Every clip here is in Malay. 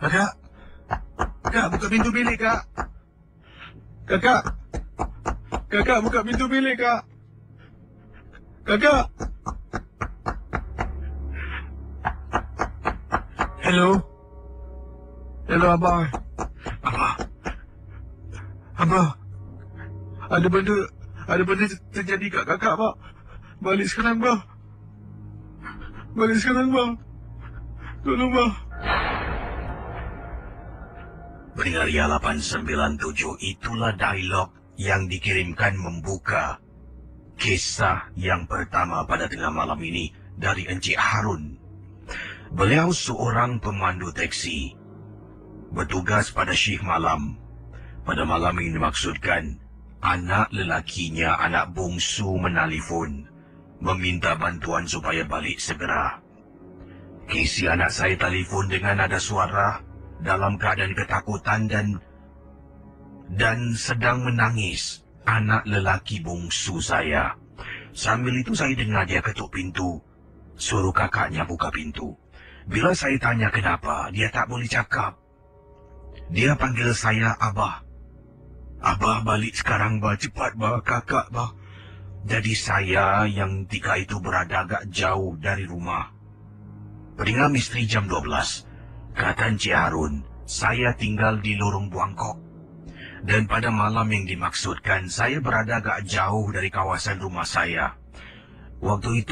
Kakak! Kak, buka pintu bilik, Kak! Kakak! Kakak, buka pintu bilik, Kak! Kakak! Hello? Hello, Abah. Abah. Abah. Ada benda terjadi kat kakak, Pak. Balik sekarang, Bah. Balik sekarang, Bah. Tolong, Bah. Binaria 897 itulah dialog yang dikirimkan membuka kisah yang pertama pada tengah malam ini dari Encik Harun. Beliau seorang pemandu teksi, bertugas pada shift malam. Pada malam ini dimaksudkan, anak lelakinya, anak bungsu menelefon, meminta bantuan supaya balik segera. Kisi anak saya telefon dengan nada suara dalam keadaan ketakutan dan sedang menangis. Anak lelaki bungsu saya. Sambil itu saya dengar dia ketuk pintu. Suruh kakaknya buka pintu. Bila saya tanya kenapa, dia tak boleh cakap. Dia panggil saya Abah. Abah balik sekarang, Bah. Cepat, Bah. Kakak, Bah. Jadi saya yang ketika itu berada agak jauh dari rumah. Pendengar misteri jam 12. Kata Encik Harun, saya tinggal di lorong Buangkok. Dan pada malam yang dimaksudkan, saya berada agak jauh dari kawasan rumah saya. Waktu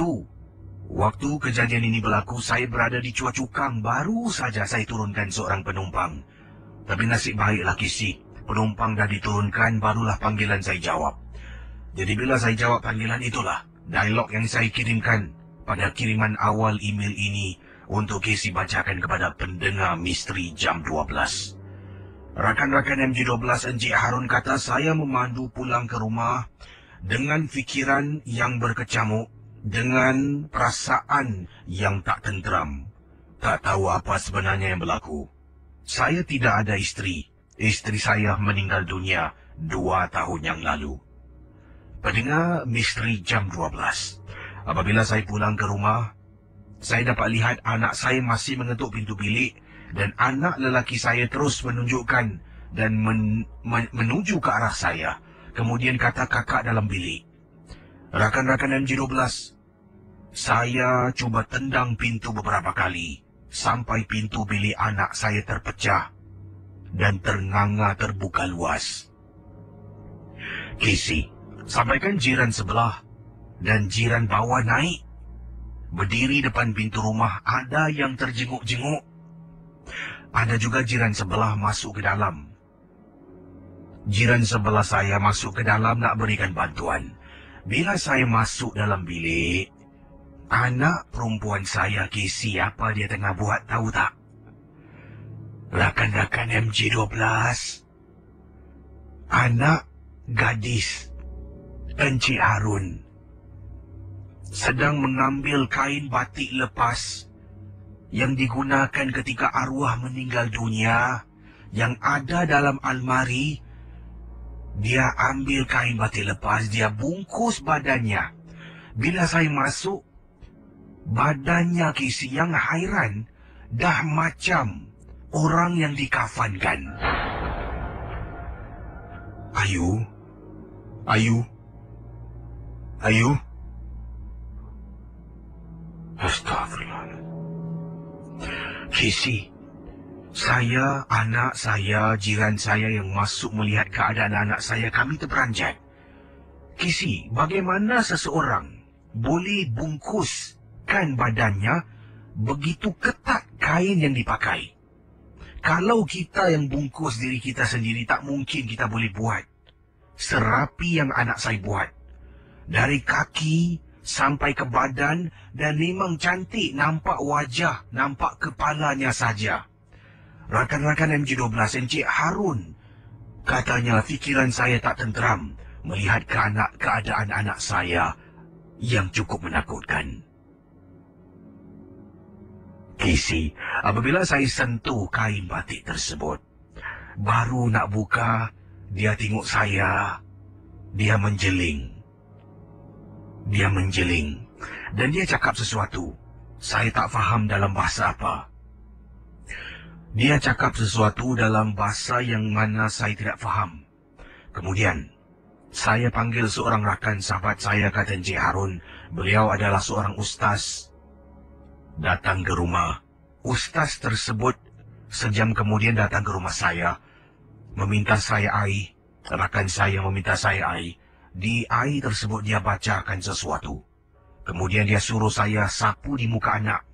kejadian ini berlaku, saya berada di Chua Chu Kang. Baru saja saya turunkan seorang penumpang. Tapi nasib baiklah Kisi, penumpang dah diturunkan, barulah panggilan saya jawab. Jadi bila saya jawab panggilan itulah dialog yang saya kirimkan pada kiriman awal email ini untuk Kisi bacakan kepada pendengar misteri jam 12. Rakan-rakan MG12 Encik Harun kata saya memandu pulang ke rumah dengan fikiran yang berkecamuk, dengan perasaan yang tak tenteram. Tak tahu apa sebenarnya yang berlaku. Saya tidak ada isteri. Isteri saya meninggal dunia 2 tahun yang lalu. Pendengar misteri jam 12. Apabila saya pulang ke rumah, saya dapat lihat anak saya masih mengetuk pintu bilik dan anak lelaki saya terus menunjukkan dan menuju ke arah saya. Kemudian kata kakak dalam bilik. Rakan-rakan MG12, saya cuba tendang pintu beberapa kali sampai pintu bilik anak saya terpecah dan ternganga terbuka luas. Kisi, sampaikan jiran sebelah dan jiran bawah naik. Berdiri depan pintu rumah, ada yang terjenguk-jenguk. Ada juga jiran sebelah masuk ke dalam. Jiran sebelah saya masuk ke dalam nak berikan bantuan. Bila saya masuk dalam bilik, anak perempuan saya, Kisi, apa dia tengah buat tahu tak? Rakan-rakan MG12, anak gadis Encik Harun sedang mengambil kain batik lepas yang digunakan ketika arwah meninggal dunia yang ada dalam almari. Dia ambil kain batik lepas, dia bungkus badannya. Bila saya masuk, badannya Kisi yang hairan dah macam orang yang dikafankan. Ayu. Astagfirullah. Kisi, saya, anak saya, jiran saya yang masuk melihat keadaan anak saya, kami terperanjat. Kisi, bagaimana seseorang boleh bungkuskan badannya begitu ketat kain yang dipakai? Kalau kita yang bungkus diri kita sendiri, tak mungkin kita boleh buat serapi yang anak saya buat. Dari kaki sampai ke badan, dan memang cantik, nampak wajah, nampak kepalanya saja. Rakan-rakan MG12, Encik Harun katanya fikiran saya tak tenteram melihat keadaan anak saya yang cukup menakutkan. Kisi, apabila saya sentuh kain batik tersebut, baru nak buka, dia tengok saya, dia menjeling. Dan dia cakap sesuatu. Saya tak faham dalam bahasa apa. Dia cakap sesuatu dalam bahasa yang mana saya tidak faham. Kemudian, saya panggil seorang rakan sahabat saya, kata Encik Harun. Beliau adalah seorang ustaz. Datang ke rumah. Ustaz tersebut sejam kemudian datang ke rumah saya. Meminta saya air. Rakan saya meminta saya air. Di air tersebut dia bacakan sesuatu. Kemudian dia suruh saya sapu di muka anak.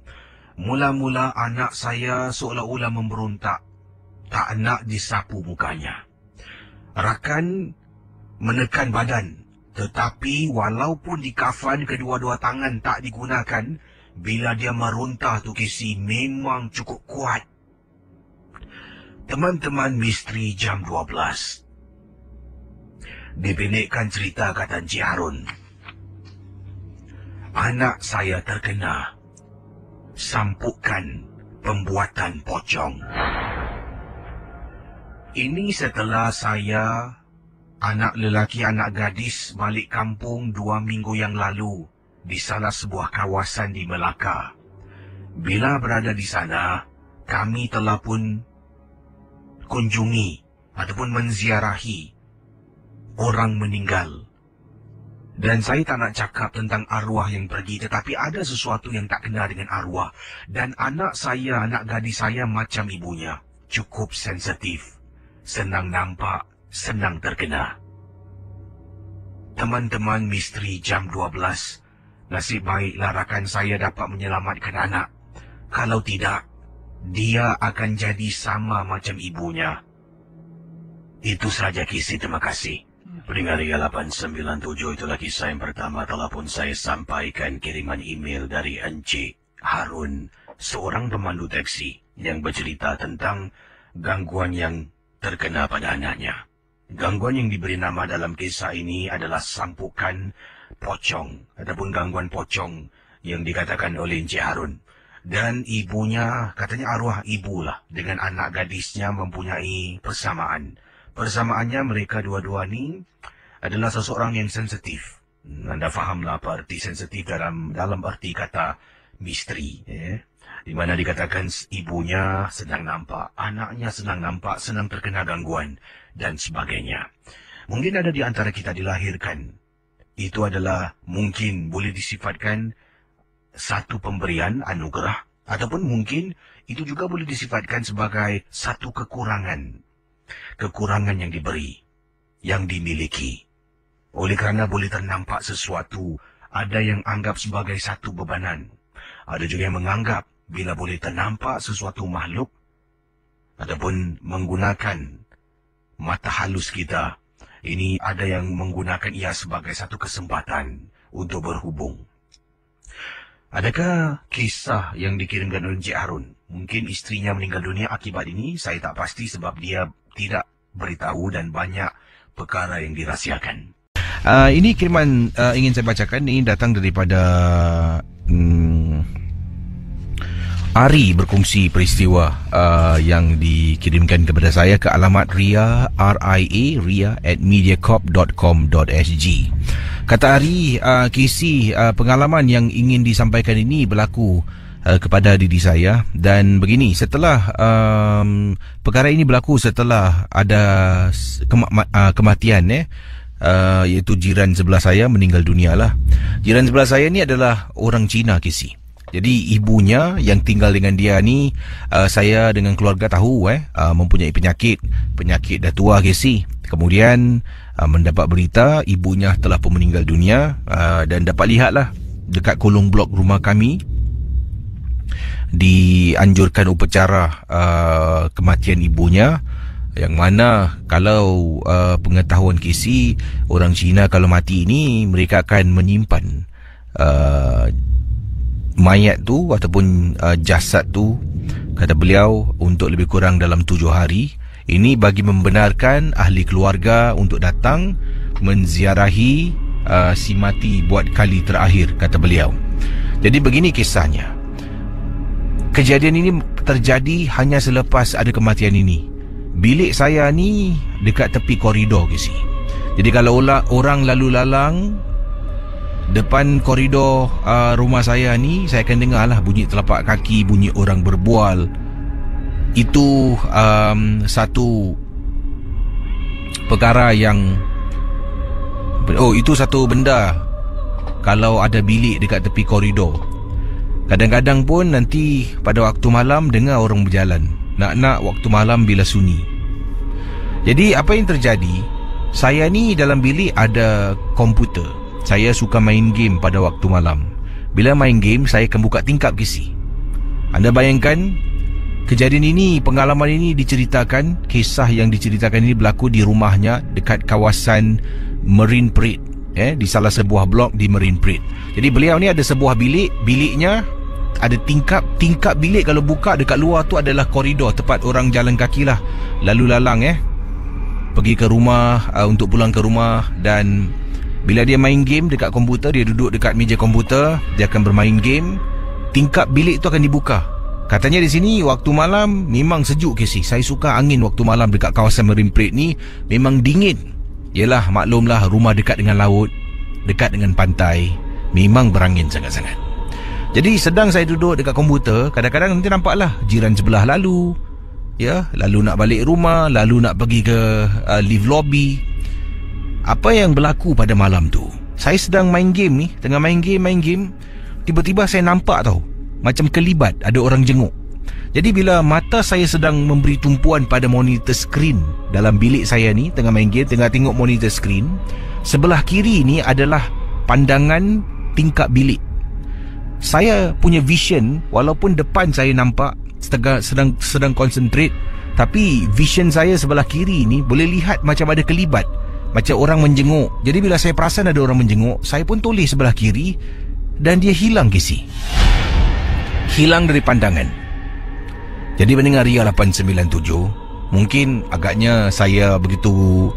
Mula-mula anak saya seolah-olah memberontak. Tak nak disapu mukanya. Rakan menekan badan. Tetapi walaupun di kafan kedua-dua tangan tak digunakan, bila dia merontah tu Kesi memang cukup kuat. Teman-teman misteri jam 12. Dipendekkan cerita, kata Encik Harun. Anak saya terkena sampukan pembuatan pocong. Ini setelah saya, anak lelaki anak gadis, balik kampung 2 minggu yang lalu di salah sebuah kawasan di Melaka. Bila berada di sana, kami telah pun kunjungi ataupun menziarahi orang meninggal. Dan saya tak nak cakap tentang arwah yang pergi, tetapi ada sesuatu yang tak kena dengan arwah. Dan anak saya, anak gadis saya macam ibunya, cukup sensitif, senang nampak, senang terkena. Teman-teman misteri jam 12, nasib baiklah rakan saya dapat menyelamatkan anak. Kalau tidak, dia akan jadi sama macam ibunya. Itu saja kisah, terima kasih. Pendengar Ria 897, itulah kisah yang pertama telah pun saya sampaikan, kiriman email dari Encik Harun, seorang pemandu taksi yang bercerita tentang gangguan yang terkena pada anaknya. Gangguan yang diberi nama dalam kisah ini adalah sampukan pocong ataupun gangguan pocong yang dikatakan oleh Encik Harun. Dan ibunya, katanya arwah ibulah dengan anak gadisnya mempunyai persamaan. Persamaannya mereka dua-dua ni adalah seseorang yang sensitif. Anda fahamlah apa arti sensitif dalam arti kata misteri. Di mana dikatakan ibunya sedang nampak, anaknya sedang nampak, sedang terkena gangguan dan sebagainya. Mungkin ada di antara kita dilahirkan. Itu adalah mungkin boleh disifatkan satu pemberian anugerah. Ataupun mungkin itu juga boleh disifatkan sebagai satu kekurangan. Kekurangan yang diberi, yang dimiliki. Oleh kerana boleh ternampak sesuatu, ada yang anggap sebagai satu bebanan. Ada juga yang menganggap bila boleh ternampak sesuatu makhluk, ataupun menggunakan mata halus kita, ini ada yang menggunakan ia sebagai satu kesempatan untuk berhubung. Adakah kisah yang dikirimkan oleh Encik Harun? Mungkin istrinya meninggal dunia akibat ini, saya tak pasti sebab dia tidak beritahu dan banyak perkara yang dirahsiakan. Ini kiriman ingin saya bacakan. Ini datang daripada Ari, berkongsi peristiwa yang dikirimkan kepada saya ke alamat ria, ria@mediacorp.com.sg. Kata Ari, kisah pengalaman yang ingin disampaikan ini berlaku kepada diri saya. Dan begini, setelah perkara ini berlaku setelah ada kematian, iaitu jiran sebelah saya meninggal dunia lah. Jiran sebelah saya ni adalah orang Cina, Kisi. Jadi ibunya yang tinggal dengan dia ni, saya dengan keluarga tahu mempunyai penyakit dah tua, Kisi. Kemudian mendapat berita ibunya telah pun meninggal dunia, dan dapat lihatlah dekat kolong blok rumah kami dianjurkan upacara kematian ibunya, yang mana kalau pengetahuan Kisi, orang Cina kalau mati ini mereka akan menyimpan mayat tu ataupun jasad tu, kata beliau, untuk lebih kurang dalam 7 hari. Ini bagi membenarkan ahli keluarga untuk datang menziarahi si mati buat kali terakhir, kata beliau. Jadi begini kisahnya. Kejadian ini terjadi hanya selepas ada kematian ini. Bilik saya ni dekat tepi koridor, Kisi. Jadi kalau orang lalu lalang depan koridor rumah saya ni, saya akan dengar lah bunyi telapak kaki, bunyi orang berbual. itu satu perkara yang itu satu benda. Kalau ada bilik dekat tepi koridor, kadang-kadang pun nanti pada waktu malam dengar orang berjalan. Nak-nak waktu malam bila sunyi. Jadi apa yang terjadi, saya ni dalam bilik ada komputer. Saya suka main game pada waktu malam. Bila main game, saya akan buka tingkap kisi. Anda bayangkan, kejadian ini, pengalaman ini diceritakan, kisah yang diceritakan ini berlaku di rumahnya dekat kawasan Marine Parade, di salah sebuah blok di Marine Parade. Jadi beliau ni ada sebuah bilik, biliknya ada tingkap bilik kalau buka dekat luar tu adalah koridor tempat orang jalan kaki lah, lalu lalang pergi ke rumah, untuk pulang ke rumah. Dan bila dia main game dekat komputer, dia duduk dekat meja komputer, dia akan bermain game, tingkap bilik tu akan dibuka. Katanya di sini waktu malam memang sejuk Casey. Saya suka angin waktu malam dekat kawasan Marine Parade ni, memang dingin. Yelah, maklumlah, rumah dekat dengan laut, dekat dengan pantai, memang berangin sangat-sangat. Jadi sedang saya duduk dekat komputer, kadang-kadang nanti nampaklah jiran sebelah lalu, lalu nak balik rumah, lalu nak pergi ke lift lobby. Apa yang berlaku pada malam tu, saya sedang main game ni, tengah main game, tiba-tiba saya nampak macam kelibat ada orang jenguk. Jadi bila mata saya sedang memberi tumpuan pada monitor skrin dalam bilik saya ni, tengah main game, tengah tengok monitor skrin, sebelah kiri ni adalah pandangan tingkap bilik. Saya punya vision, walaupun depan saya nampak sedang konsentrate, tapi vision saya sebelah kiri ni boleh lihat macam ada kelibat, macam orang menjenguk. Jadi bila saya perasan ada orang menjenguk, saya pun toleh sebelah kiri dan dia hilang Casey. Hilang dari pandangan. Jadi mendengar Ria 897, mungkin agaknya saya begitu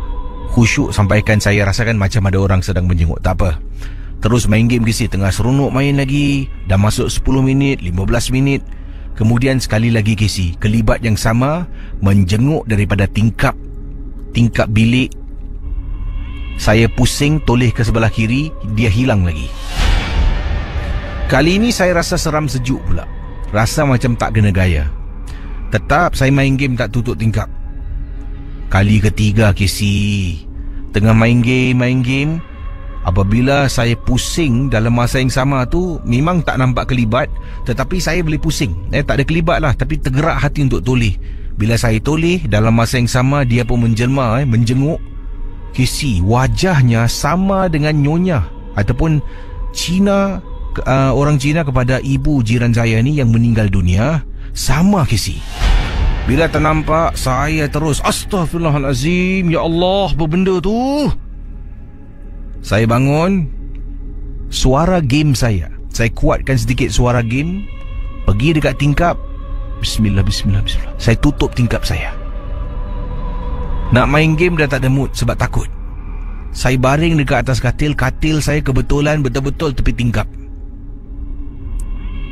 khusyuk sampaikan saya rasakan macam ada orang sedang menjenguk. Tak apa, terus main game Casey. Tengah seronok main lagi, dah masuk 10 minit, 15 minit. Kemudian sekali lagi Casey, kelibat yang sama menjenguk daripada tingkap bilik. Saya pusing, toleh ke sebelah kiri, dia hilang lagi. Kali ini saya rasa seram sejuk pula. Rasa macam tak kena gaya. Tetap saya main game tak tutup tingkap. Kali ketiga Casey, tengah main game, apabila saya pusing dalam masa yang sama tu, memang tak nampak kelibat, tetapi saya boleh pusing. Tak ada kelibat lah, tapi tergerak hati untuk toleh. Bila saya toleh, dalam masa yang sama dia pun menjelma, menjenguk. Casey, wajahnya sama dengan Nyonya ataupun Cina, orang Cina kepada ibu jiran saya ni yang meninggal dunia. Sama Casey. Bila ternampak, saya terus astaghfirullahalazim, ya Allah, apa benda tu? Saya bangun, suara game saya kuatkan sedikit suara game, pergi dekat tingkap, bismillah. Saya tutup tingkap saya. Nak main game dah tak ada mood sebab takut. Saya baring dekat atas katil saya kebetulan betul-betul tepi tingkap.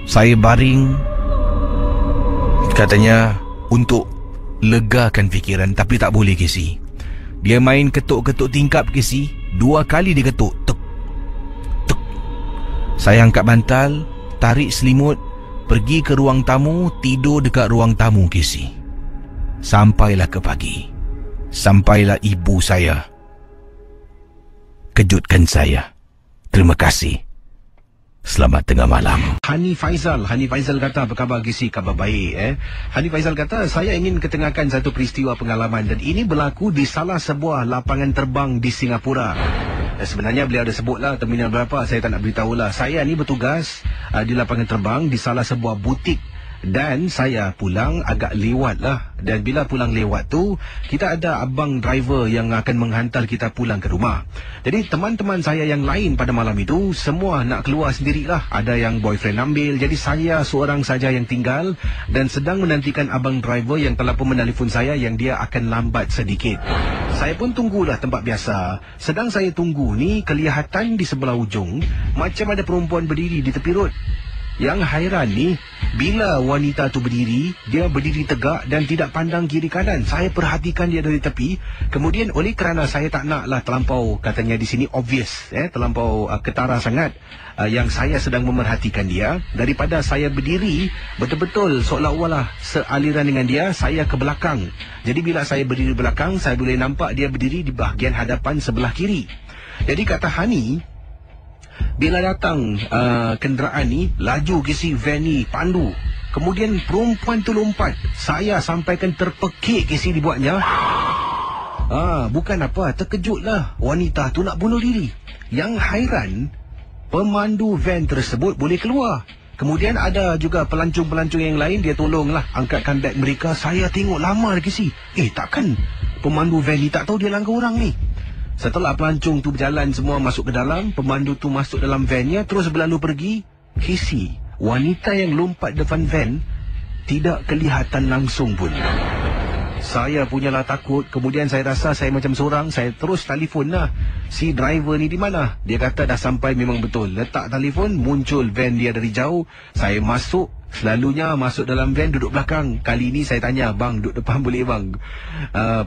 Saya baring, katanya untuk legakan fikiran, tapi tak boleh Casey. Dia main ketuk-ketuk tingkap Casey, 2 kali dia ketuk, tuk. Saya angkat bantal, tarik selimut, pergi ke ruang tamu, tidur dekat ruang tamu Casey. Sampailah ke pagi. Sampailah ibu saya kejutkan saya. Terima kasih. Selamat tengah malam. Hani Faizal kata, apa khabar Casey? Khabar baik Hani Faizal kata, saya ingin ketengahkan satu peristiwa pengalaman, dan ini berlaku di salah sebuah lapangan terbang di Singapura. Sebenarnya beliau ada sebutlah terminal berapa, saya tak nak beritahulah. Saya ni bertugas di lapangan terbang di salah sebuah butik, dan saya pulang agak lewat lah. Dan bila pulang lewat tu, kita ada abang driver yang akan menghantar kita pulang ke rumah. Jadi teman-teman saya yang lain pada malam itu semua nak keluar sendirilah. Ada yang boyfriend ambil, jadi saya seorang saja yang tinggal dan sedang menantikan abang driver yang telah pun menelpon saya yang dia akan lambat sedikit. Saya pun tunggulah tempat biasa. Sedang saya tunggu ni, kelihatan di sebelah ujung macam ada perempuan berdiri di tepi rod. Yang hairan ni, bila wanita tu berdiri, dia berdiri tegak dan tidak pandang kiri kanan. Saya perhatikan dia dari tepi. Kemudian oleh kerana saya tak naklah terlampau, katanya di sini obvious, terlampau ketara sangat, yang saya sedang memerhatikan dia, daripada saya berdiri betul-betul seolah-olah sealiran dengan dia, saya ke belakang. Jadi bila saya berdiri belakang, saya boleh nampak dia berdiri di bahagian hadapan sebelah kiri. Jadi kata Hani, bila datang kenderaan ni, laju ke si van ni, pandu. Kemudian perempuan tu lompat. Saya sampaikan terpekik ke si dibuatnya. Bukan apa, terkejutlah wanita tu nak bunuh diri. Yang hairan, pemandu van tersebut boleh keluar. Kemudian ada juga pelancong-pelancong yang lain, dia tolonglah angkatkan beg mereka. Saya tengok lama lagi si. Takkan pemandu van ni tak tahu dia langgar orang ni. Setelah pelancong tu berjalan semua masuk ke dalam, pemandu tu masuk dalam van-nya, terus berlalu pergi. Casey, wanita yang lompat depan van, tidak kelihatan langsung pun. Saya punyalah takut. Kemudian saya rasa saya macam seorang. Saya terus telefon lah, si driver ni di mana? Dia kata dah sampai. Memang betul, letak telefon, muncul van dia dari jauh. Saya masuk. Selalunya masuk dalam van duduk belakang. Kali ni saya tanya, bang duduk depan boleh bang?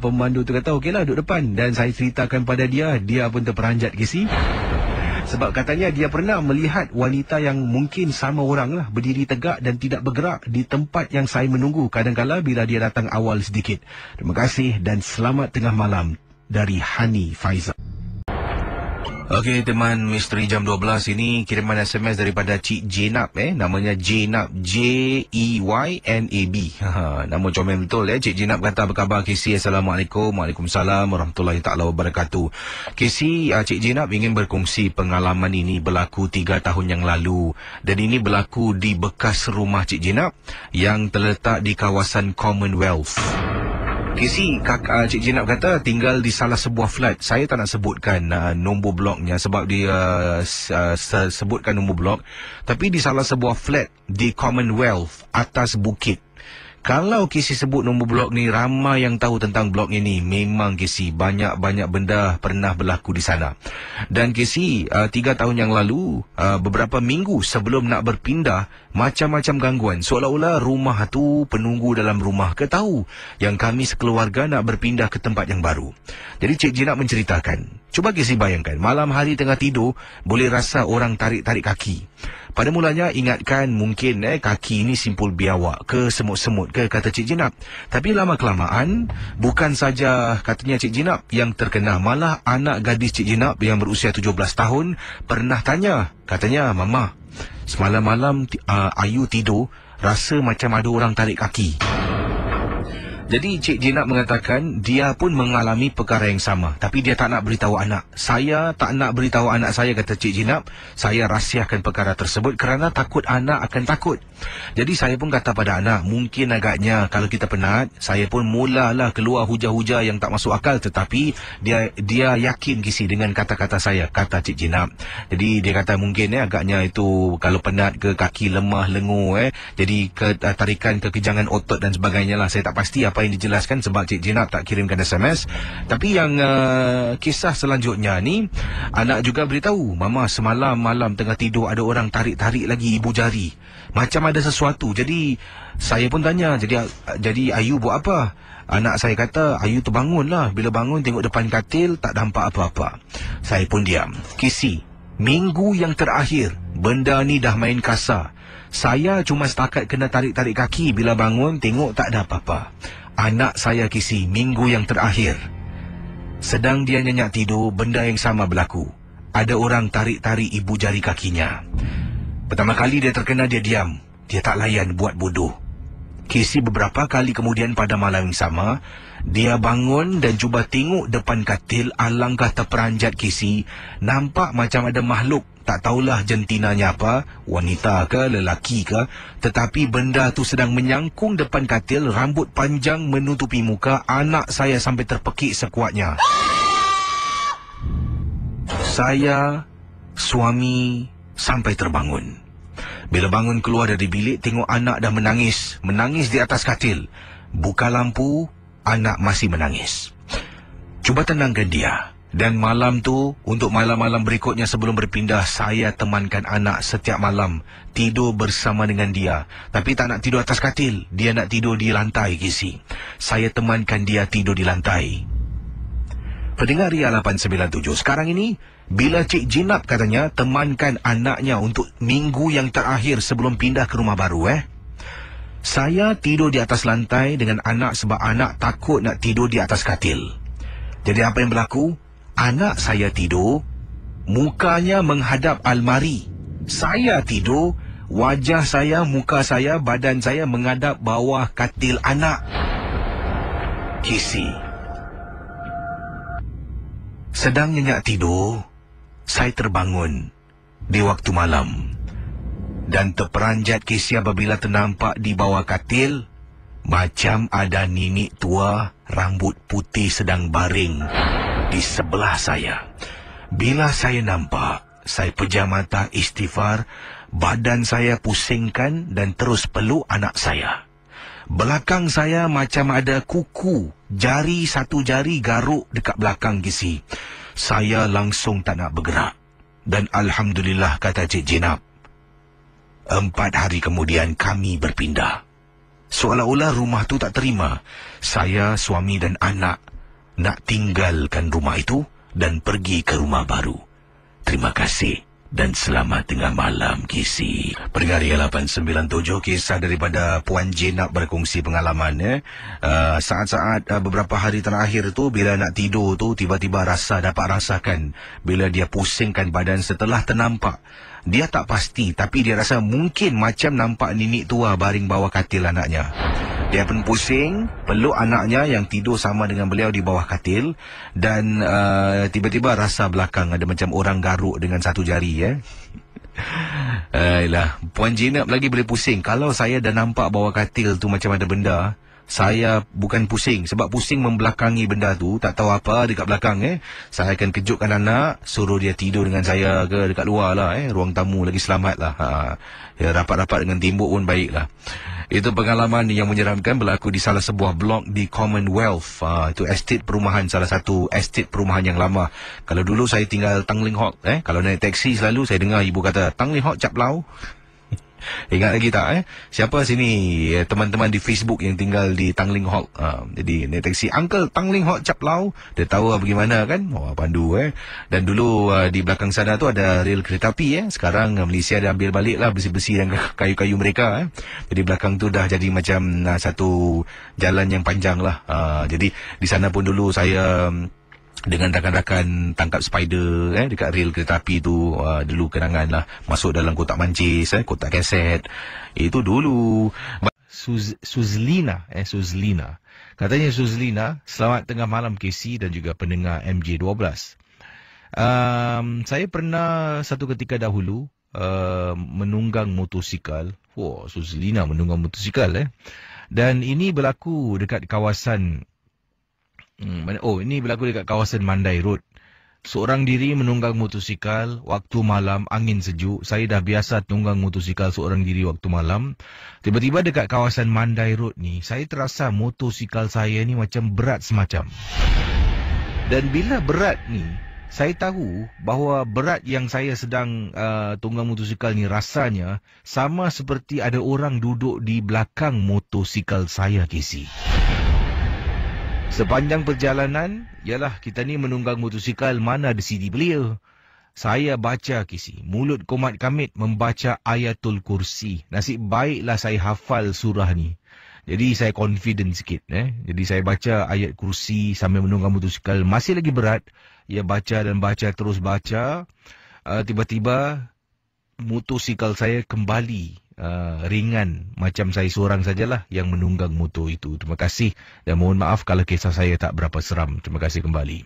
Pemandu tu kata okeylah duduk depan. Dan saya ceritakan pada dia. Dia pun terperanjat ke si. Sebab katanya dia pernah melihat wanita yang mungkin sama orang lah, berdiri tegak dan tidak bergerak di tempat yang saya menunggu kadang-kala bila dia datang awal sedikit. Terima kasih dan selamat tengah malam dari Hani Faizal. Okey teman, Misteri Jam 12 ini kiriman SMS daripada Cik Jenab, namanya Jenab, J-E-Y-N-A-B. Nama comel betul Cik Jenab kata, apa khabar KC? Assalamualaikum. Waalaikumsalam warahmatullahi taala wabarakatuh. KC, Cik Jenab ingin berkongsi pengalaman ini berlaku 3 tahun yang lalu, dan ini berlaku di bekas rumah Cik Jenab yang terletak di kawasan Commonwealth. Casey, Cik Jenab kata tinggal di salah sebuah flat. Saya tak nak sebutkan nombor bloknya sebab dia sebutkan nombor blok. Tapi di salah sebuah flat di Commonwealth, atas bukit. Kalau Casey sebut nombor blok ni, ramai yang tahu tentang blok ini. Memang Casey, banyak-banyak benda pernah berlaku di sana. Dan Casey, 3 tahun yang lalu, beberapa minggu sebelum nak berpindah, macam-macam gangguan. Seolah-olah rumah tu, penunggu dalam rumah tahu yang kami sekeluarga nak berpindah ke tempat yang baru. Jadi Cik Jenab menceritakan, cuba Casey bayangkan, malam hari tengah tidur, boleh rasa orang tarik-tarik kaki. Pada mulanya ingatkan mungkin kaki ini simpul biawak ke semut-semut ke, kata Cik Jenab. Tapi lama-kelamaan, bukan saja katanya Cik Jenab yang terkena, malah anak gadis Cik Jenab yang berusia 17 tahun pernah tanya. Katanya, Mama, semalam malam Ayu tidur, rasa macam ada orang tarik kaki. Jadi Cik Jenab mengatakan dia pun mengalami perkara yang sama, tapi dia tak nak beritahu anak. Saya tak nak beritahu anak saya, kata Cik Jenab. Saya rahsiakan perkara tersebut kerana takut anak akan takut. Jadi saya pun kata pada anak, mungkin agaknya kalau kita penat, saya pun mulalah keluar hujah-hujah yang tak masuk akal. Tetapi dia yakin kisi dengan kata-kata saya, kata Cik Jenab. Jadi dia kata mungkin agaknya itu kalau penat ke, kaki lemah, lengur, jadi tarikan kekejangan otot dan sebagainya lah. Saya tak pasti apa yang dijelaskan sebab Cik Jenab tak kirimkan SMS. Tapi yang kisah selanjutnya ni, anak juga beritahu, Mama, semalam malam tengah tidur ada orang tarik-tarik lagi ibu jari, macam ada sesuatu. Jadi saya pun tanya, jadi Ayu buat apa? Anak saya kata, Ayu terbangun lah. Bila bangun tengok depan katil tak nampak apa-apa. Saya pun diam. Kisi, minggu yang terakhir benda ni dah main kasar. Saya cuma setakat kena tarik-tarik kaki. Bila bangun tengok tak ada apa-apa. Anak saya Kisi, minggu yang terakhir, sedang dia nyenyak tidur, benda yang sama berlaku. Ada orang tarik-tarik ibu jari kakinya. Pertama kali dia terkena, dia diam. Dia tak layan, buat bodoh. Kisi, beberapa kali kemudian pada malam yang sama, dia bangun dan cuba tengok depan katil. Alangkah terperanjat Kisi. Nampak macam ada makhluk. Tak tahulah jentinanya apa, wanita ke, lelaki ke. Tetapi benda tu sedang menyangkung depan katil, rambut panjang menutupi muka. Anak saya sampai terpekik sekuatnya. Saya, suami, sampai terbangun. Bila bangun keluar dari bilik, tengok anak dah menangis. Menangis di atas katil. Buka lampu, anak masih menangis. Cuba tenangkan dia. Dan malam tu, untuk malam-malam berikutnya sebelum berpindah, saya temankan anak setiap malam. Tidur bersama dengan dia. Tapi tak nak tidur atas katil. Dia nak tidur di lantai, Casey. Saya temankan dia tidur di lantai. Pendengar Ria 897, sekarang ini, bila Cik Jinab katanya temankan anaknya untuk minggu yang terakhir sebelum pindah ke rumah baru, saya tidur di atas lantai dengan anak sebab anak takut nak tidur di atas katil. Jadi apa yang berlaku? Anak saya tidur, mukanya menghadap almari. Saya tidur, wajah saya, muka saya, badan saya menghadap bawah katil anak. Casey. Sedang nyenyak tidur, saya terbangun di waktu malam. Dan terperanjat Casey apabila ternampak di bawah katil, macam ada nenek tua rambut putih sedang baring di sebelah saya. Bila saya nampak, saya pejam mata istighfar, badan saya pusingkan dan terus peluk anak saya. Belakang saya macam ada kuku, satu jari garuk dekat belakang Casey. Saya langsung tak nak bergerak. Dan Alhamdulillah, kata Cik Jinab, 4 hari kemudian kami berpindah. Seolah-olah rumah tu tak terima. Saya, suami dan anak nak tinggalkan rumah itu dan pergi ke rumah baru. Terima kasih dan selamat tengah malam, Casey. Pendengar 897, kisah daripada Puan Jinab berkongsi pengalaman. Saat-saat beberapa hari terakhir tu, bila nak tidur tu, tiba-tiba dapat rasakan bila dia pusingkan badan setelah ternampak. Dia tak pasti, tapi dia rasa mungkin macam nampak nenek tua baring bawah katil anaknya. Dia pun pusing, peluk anaknya yang tidur sama dengan beliau di bawah katil. Dan tiba-tiba rasa belakang ada macam orang garuk dengan satu jari. Ayolah, Puan Jinab lagi boleh pusing. Kalau saya dah nampak bawah katil tu macam ada benda, saya bukan pusing. Sebab pusing membelakangi benda tu, tak tahu apa dekat belakang. Saya akan kejutkan anak, suruh dia tidur dengan saya ke dekat luar lah. Ruang tamu lagi selamat lah. Ya, rapat-rapat dengan timbuk pun baik lah. Itu pengalaman yang menyeramkan berlaku di salah sebuah blok di Commonwealth. Itu estate perumahan, salah satu estate perumahan yang lama. Kalau dulu saya tinggal Tanglin Hawk. Kalau naik taksi selalu saya dengar ibu kata, Tanglin Hawk Cap Lau. Ingat lagi tak? Siapa sini teman-teman di Facebook yang tinggal di Tanglin Hawk? Jadi naik taksi, Uncle Tanglin Hawk Cap Lau. Dia tahu bagaimana kan? Pandu. Dan dulu di belakang sana tu ada rel kereta api. Sekarang Malaysia dah ambil balik lah besi-besi dan kayu-kayu mereka. Jadi belakang tu dah jadi macam satu jalan yang panjang lah. Jadi di sana pun dulu saya dengan rakan-rakan tangkap spider dekat rel kereta api tu. Dulu kenangan lah, masuk dalam kotak mancis, kotak kaset. Itu dulu. Suzlina katanya Suzlina, selamat tengah malam Casey dan juga pendengar MJ12. Saya pernah satu ketika dahulu menunggang motosikal. Suzlina menunggang motosikal. Dan ini berlaku dekat kawasan ini berlaku dekat kawasan Mandai Road. Seorang diri menunggang motosikal waktu malam, angin sejuk. Saya dah biasa tunggang motosikal seorang diri waktu malam. Tiba-tiba dekat kawasan Mandai Road ni, saya terasa motosikal saya ni macam berat semacam. Dan bila berat ni, saya tahu bahawa berat yang saya sedang tunggang motosikal ni rasanya sama seperti ada orang duduk di belakang motosikal saya, Casey. Sepanjang perjalanan, yalah kita ni menunggang motosikal, mana ada CD player. Saya baca, Casey, mulut komat kamit membaca Ayatul Kursi. Nasib baiklah saya hafal surah ni. Jadi saya confident sikit. Jadi saya baca ayat kursi sambil menunggang motosikal. Masih lagi berat. Ya, baca dan baca, terus baca. Tiba-tiba motosikal saya kembali ringan, macam saya seorang sajalah yang menunggang motor itu. Terima kasih dan mohon maaf kalau kisah saya tak berapa seram. Terima kasih kembali.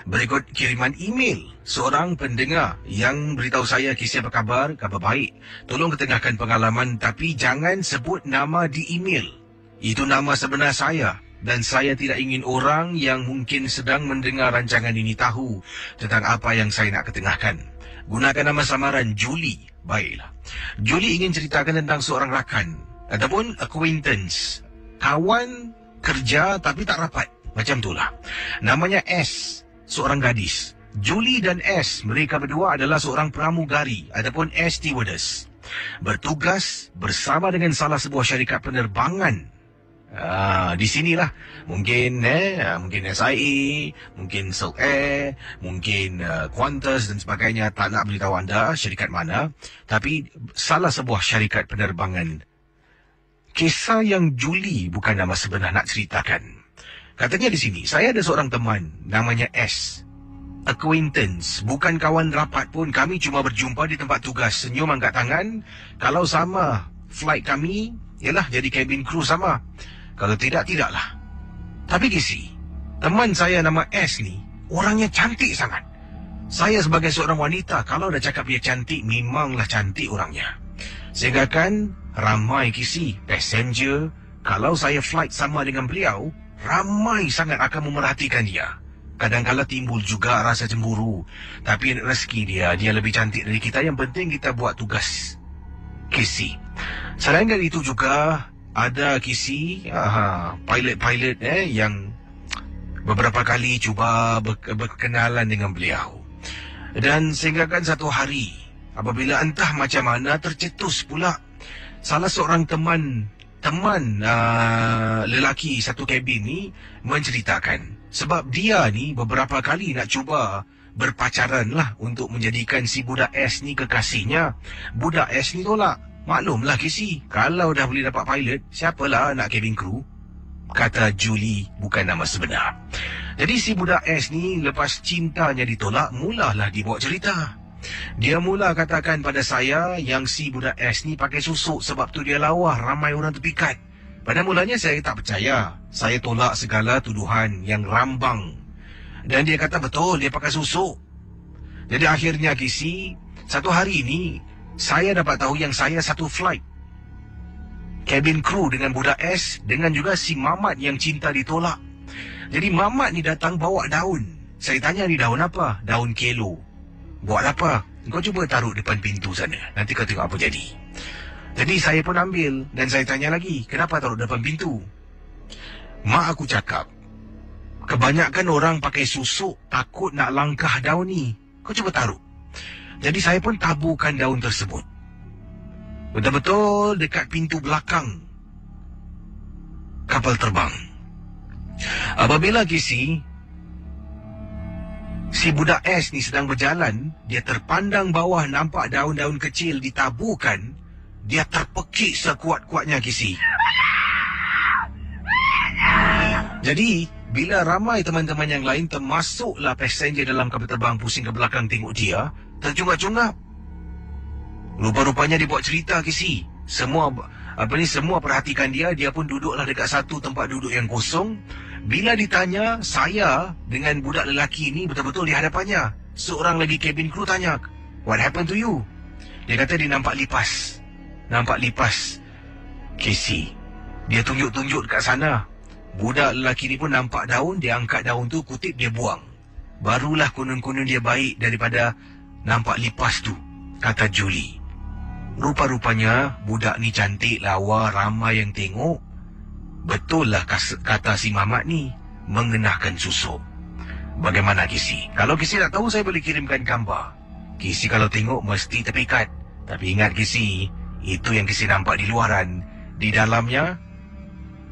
Berikut kiriman email seorang pendengar yang beritahu saya, Casey apa khabar? Khabar baik. Tolong ketengahkan pengalaman tapi jangan sebut nama di email. Itu nama sebenar saya dan saya tidak ingin orang yang mungkin sedang mendengar rancangan ini tahu tentang apa yang saya nak ketengahkan. Gunakan nama samaran Julie. Baiklah. Julie ingin ceritakan tentang seorang rakan ataupun acquaintance. Kawan kerja tapi tak rapat. Macam itulah. Namanya S. seorang gadis. Julie dan S, mereka berdua adalah seorang pramugari ataupun air stewardess. Bertugas bersama dengan salah sebuah syarikat penerbangan. Di sinilah mungkin SIA, mungkin Silk Air, mungkin Qantas dan sebagainya. Tak nak beritahu anda syarikat mana, tapi salah sebuah syarikat penerbangan. Kisah yang Julie bukan nama sebenar nak ceritakan. Katanya di sini, saya ada seorang teman namanya S. Acquaintance, bukan kawan rapat pun. Kami cuma berjumpa di tempat tugas, senyum angkat tangan. Kalau sama flight kami, yalah jadi cabin crew sama. Kalau tidak, tidaklah. Tapi Kisi, teman saya nama S ni, orangnya cantik sangat. Saya sebagai seorang wanita, kalau dah cakap dia cantik, memanglah cantik orangnya. Sehingga kan ramai Kisi, passenger, kalau saya flight sama dengan beliau, ramai sangat akan memerhatikan dia. Kadang-kadang timbul juga rasa cemburu. Tapi rezeki dia lebih cantik dari kita. Yang penting kita buat tugas. Kisi. Selain dari itu juga, ada Kisi, pilot-pilot yang beberapa kali cuba berkenalan dengan beliau. Dan sehinggakan satu hari, apabila entah macam mana tercetus pula, salah seorang teman lelaki satu kabin ni menceritakan, sebab dia ni beberapa kali nak cuba berpacaran lah untuk menjadikan si budak S ni kekasihnya. Budak S ni tolak. Maklumlah Kisi, kalau dah boleh dapat pilot, siapalah nak cabin crew? Kata Julie, bukan nama sebenar. Jadi si budak S ni lepas cintanya ditolak, mulalah dibawa cerita. Dia mula katakan pada saya yang si budak S ni pakai susuk, sebab tu dia lawa ramai orang terpikat. Pada mulanya saya tak percaya. Saya tolak segala tuduhan yang rambang. Dan dia kata betul dia pakai susuk. Jadi akhirnya Kisi, satu hari ini saya dapat tahu yang saya satu flight cabin crew dengan budak S, dengan juga si Mamat yang cinta ditolak. Jadi Mamat ni datang bawa daun. Saya tanya ni daun apa? Daun kelo. Buat apa? Kau cuba taruh depan pintu sana. Nanti kau tengok apa jadi. Jadi saya pun ambil dan saya tanya lagi, kenapa taruh depan pintu? Mak aku cakap, kebanyakan orang pakai susuk takut nak langkah daun ni. Kau cuba taruh. Jadi saya pun taburkan daun tersebut. Betul-betul dekat pintu belakang kapal terbang. Apabila Kisi, si budak S ni sedang berjalan, dia terpandang bawah nampak daun-daun kecil ditaburkan. Dia terpekik sekuat-kuatnya Kisi. Jadi, bila ramai teman-teman yang lain termasuklah passenger dalam kapal terbang pusing ke belakang tengok dia, tercungap-cungap. Rupa-rupanya dia buat cerita Kisi. Semua perhatikan dia, dia pun duduklah dekat satu tempat duduk yang kosong. Bila ditanya, saya dengan budak lelaki ni betul-betul di hadapannya. Seorang lagi cabin crew tanya, "What happened to you?" Dia kata dia nampak lipas. Nampak lipas. Kisi, dia tunjuk-tunjuk dekat sana. Budak lelaki ni pun nampak daun, dia angkat daun tu, kutip dia buang. Barulah konon-konon dia baik daripada nampak lipas tu, kata Julie. Rupa-rupanya budak ni cantik, lawa, ramai yang tengok. Betul lah kata si Mamat ni, mengenakan susuk. Bagaimana Kisi? Kalau Kisi tak tahu, saya boleh kirimkan gambar. Kisi kalau tengok mesti terpikat. Tapi ingat Kisi, itu yang Kisi nampak di luaran. Di dalamnya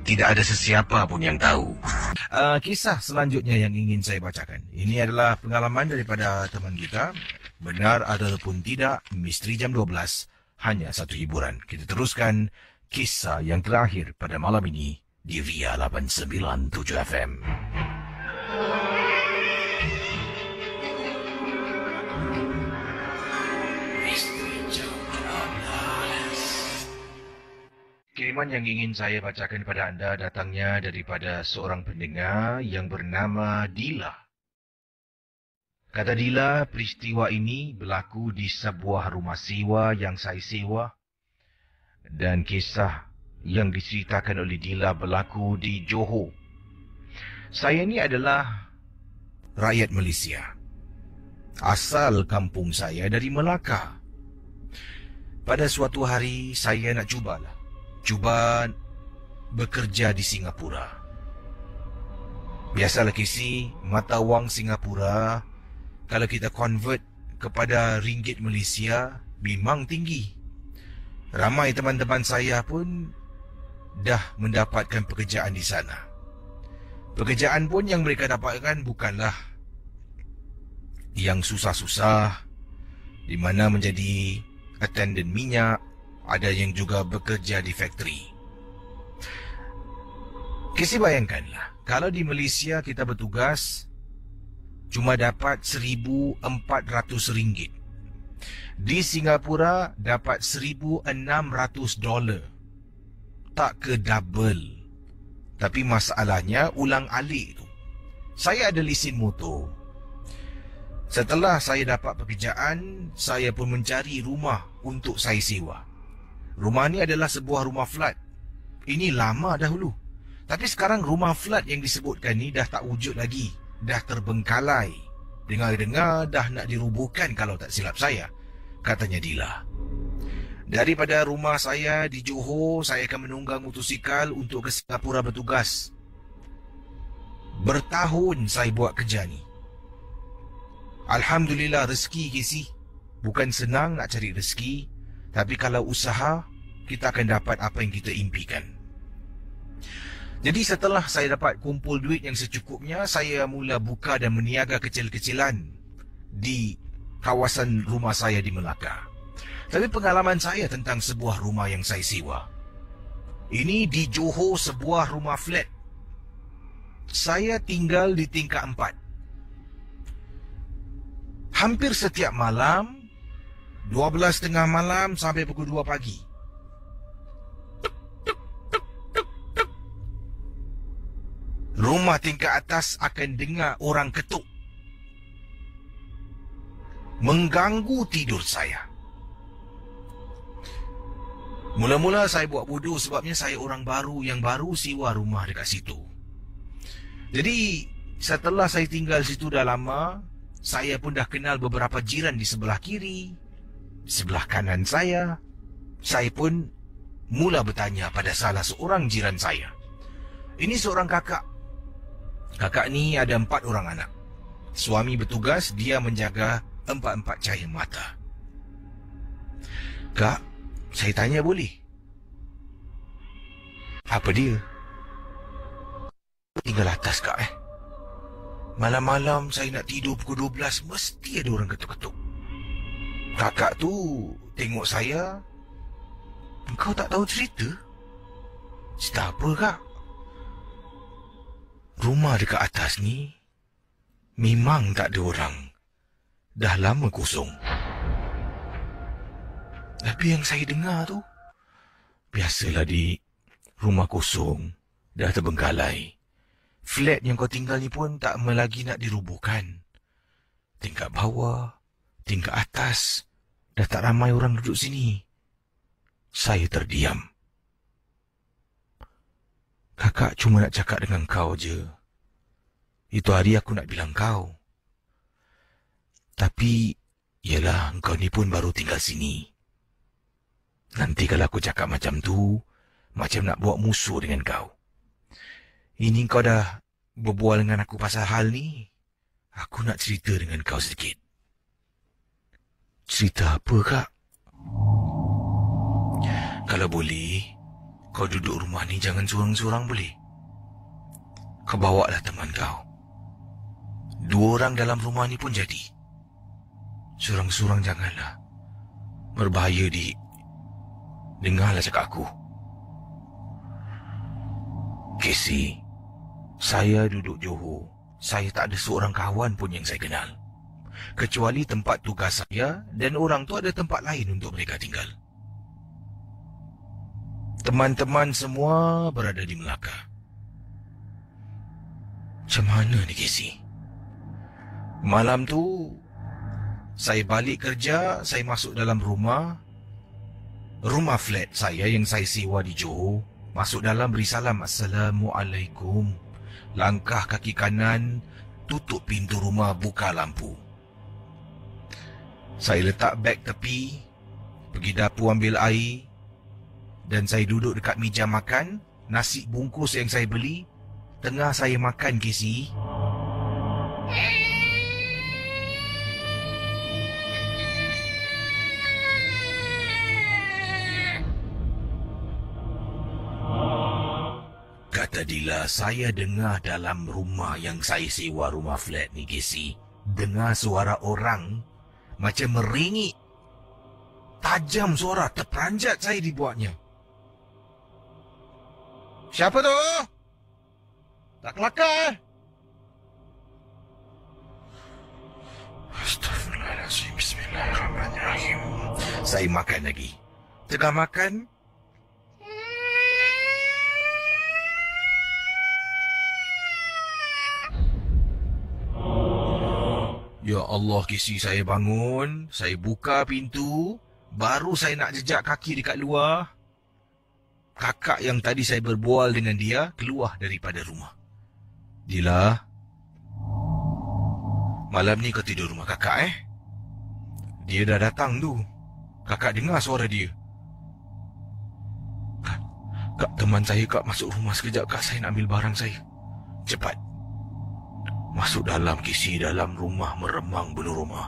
tidak ada sesiapa pun yang tahu. Kisah selanjutnya yang ingin saya bacakan, ini adalah pengalaman daripada teman kita. Benar ataupun tidak, Misteri Jam 12 hanya satu hiburan. Kita teruskan kisah yang terakhir pada malam ini di Ria 897 FM. Kiriman yang ingin saya bacakan kepada anda datangnya daripada seorang pendengar yang bernama Dila. Kata Dila, peristiwa ini berlaku di sebuah rumah sewa yang saya sewa. Dan kisah yang diceritakan oleh Dila berlaku di Johor. Saya ni adalah rakyat Malaysia. Asal kampung saya dari Melaka. Pada suatu hari saya nak cuba bekerja di Singapura. Biasalah Casey, mata wang Singapura kalau kita convert kepada ringgit Malaysia memang tinggi. Ramai teman-teman saya pun dah mendapatkan pekerjaan di sana. Pekerjaan pun yang mereka dapatkan bukanlah yang susah-susah, di mana menjadi attendant minyak, ada yang juga bekerja di factory. Kasi bayangkanlah, kalau di Malaysia kita bertugas cuma dapat RM1,400. Di Singapura dapat $1,600. Tak ke double. Tapi masalahnya ulang alik tu. Saya ada lesen motor. Setelah saya dapat pekerjaan, saya pun mencari rumah untuk saya sewa. Rumah ni adalah sebuah rumah flat. Ini lama dahulu. Tapi sekarang rumah flat yang disebutkan ni dah tak wujud lagi. Dah terbengkalai. Dengar-dengar dah nak dirubuhkan kalau tak silap saya, katanya Dila. Daripada rumah saya di Johor, saya akan menunggang motosikal untuk ke Singapura bertugas. Bertahun saya buat kerja ni. Alhamdulillah rezeki Casey. Bukan senang nak cari rezeki, tapi kalau usaha, kita akan dapat apa yang kita impikan. Jadi setelah saya dapat kumpul duit yang secukupnya, saya mula buka dan meniaga kecil-kecilan di kawasan rumah saya di Melaka. Tapi pengalaman saya tentang sebuah rumah yang saya sewa. Ini di Johor, sebuah rumah flat. Saya tinggal di tingkat 4. Hampir setiap malam, 12:30 malam sampai pukul 2 pagi. Rumah tingkat atas akan dengar orang ketuk. Mengganggu tidur saya. Mula-mula saya buat bodoh sebabnya saya orang baru yang baru sewa rumah dekat situ. Jadi setelah saya tinggal situ dah lama, saya pun dah kenal beberapa jiran di sebelah kiri, sebelah kanan saya. Saya pun mula bertanya pada salah seorang jiran saya. Ini seorang kakak. Kakak ni ada 4 orang anak. Suami bertugas, dia menjaga 4 cahaya mata. Kak, saya tanya boleh? Apa dia? Tinggal atas kak Malam-malam saya nak tidur pukul 12, mesti ada orang ketuk-ketuk. Kakak tu tengok saya. Engkau tak tahu cerita? Cerita apa kak? Rumah dekat atas ni memang tak ada orang. Dah lama kosong. Tapi yang saya dengar tu, biasalah di rumah kosong, dah terbengkalai. Flat yang kau tinggal ni pun tak lagi nak dirubuhkan. Tingkat bawah, tingkat atas, dah tak ramai orang duduk sini. Saya terdiam. Kakak cuma nak cakap dengan kau je. Itu hari aku nak bilang kau. Tapi, yelah, engkau ni pun baru tinggal sini. Nanti kalau aku cakap macam tu, macam nak buat musuh dengan kau. Ini kau dah berbual dengan aku pasal hal ni. Aku nak cerita dengan kau sedikit. Cerita apa, Kak? Kalau boleh, kau duduk rumah ni jangan sorang-sorang boleh? Kau bawa lah teman kau. 2 orang dalam rumah ni pun jadi. Sorang-sorang janganlah. Berbahaya, Dik. Dengarlah cakap aku. Casey, saya duduk Johor. Saya tak ada seorang kawan pun yang saya kenal. Kecuali tempat tugas saya, dan orang tu ada tempat lain untuk mereka tinggal. Teman-teman semua berada di Melaka. Macam mana ni, Casey? Malam tu, saya balik kerja, saya masuk dalam rumah flat saya yang saya sewa di Johor. Masuk dalam beri salam, Assalamualaikum. Langkah kaki kanan, tutup pintu rumah, buka lampu. Saya letak beg tepi, pergi dapur ambil air, dan saya duduk dekat meja makan. Nasi bungkus yang saya beli tengah saya makan, Casey. Kata Dila, saya dengar dalam rumah yang saya sewa, rumah flat ni, Casey. Dengar suara orang macam meringik. Tajam suara, terperanjat saya dibuatnya. Siapa tu? Tak kelakar? Astaghfirullahaladzim, bismillahirrahmanirrahim. Saya makan lagi. Tengah makan, ya Allah, Casey, saya bangun. Saya buka pintu. Baru saya nak jejak kaki dekat luar, kakak yang tadi saya berbual dengan dia keluar daripada rumah. Dila, malam ni kau tidur rumah kakak Dia dah datang tu. Kakak dengar suara dia. Kak, teman saya, Kak, masuk rumah sekejap, Kak. Saya nak ambil barang saya. Cepat. Masuk dalam, Casey. Dalam rumah meremang penuh rumah.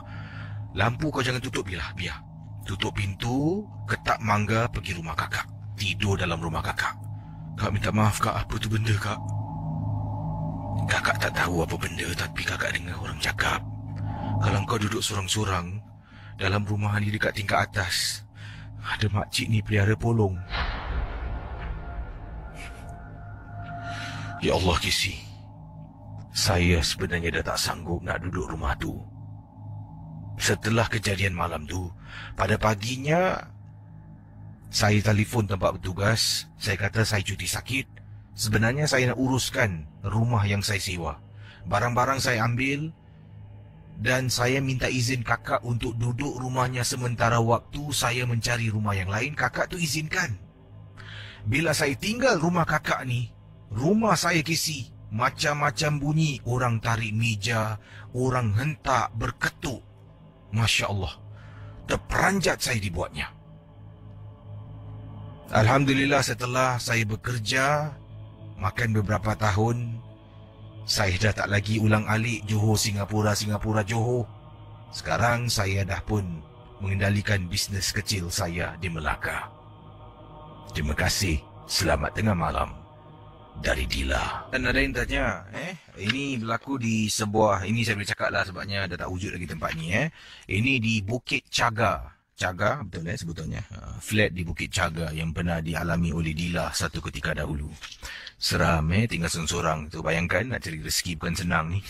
Lampu kau jangan tutup, biar. Tutup pintu, ketak mangga, pergi rumah kakak. Tidur dalam rumah kakak. Kak, minta maaf, Kak. Apa tu benda, Kak? Kakak tak tahu apa benda, tapi kakak dengar orang cakap, kalau kau duduk sorang-sorang dalam rumah ni dekat tingkat atas, ada makcik ni pelihara polong. Ya Allah, Casey. Saya sebenarnya dah tak sanggup nak duduk rumah tu. Setelah kejadian malam tu, pada paginya, saya telefon tempat bertugas. Saya kata saya cuti sakit. Sebenarnya saya nak uruskan rumah yang saya sewa. Barang-barang saya ambil dan saya minta izin kakak untuk duduk rumahnya sementara waktu saya mencari rumah yang lain. Kakak tu izinkan. Bila saya tinggal rumah kakak ni, rumah saya, Casey, macam-macam bunyi. Orang tarik meja, orang hentak, berketuk. Masya Allah, terperanjat saya dibuatnya. Alhamdulillah, setelah saya bekerja, makan beberapa tahun, saya dah tak lagi ulang-alik Johor, Singapura, Singapura, Johor. Sekarang saya dah pun mengendalikan bisnes kecil saya di Melaka. Terima kasih. Selamat tengah malam. Dari Dila. Dan ada yang tanya, ini berlaku di sebuah, ini saya boleh cakap lah sebabnya dah tak wujud lagi tempat ni. Ini di Bukit Caga. Caga, betul sebetulnya. Flat di Bukit Caga yang pernah dialami oleh Dila satu ketika dahulu. Seram, tinggal seorang tu. Bayangkan nak cari rezeki bukan senang ni.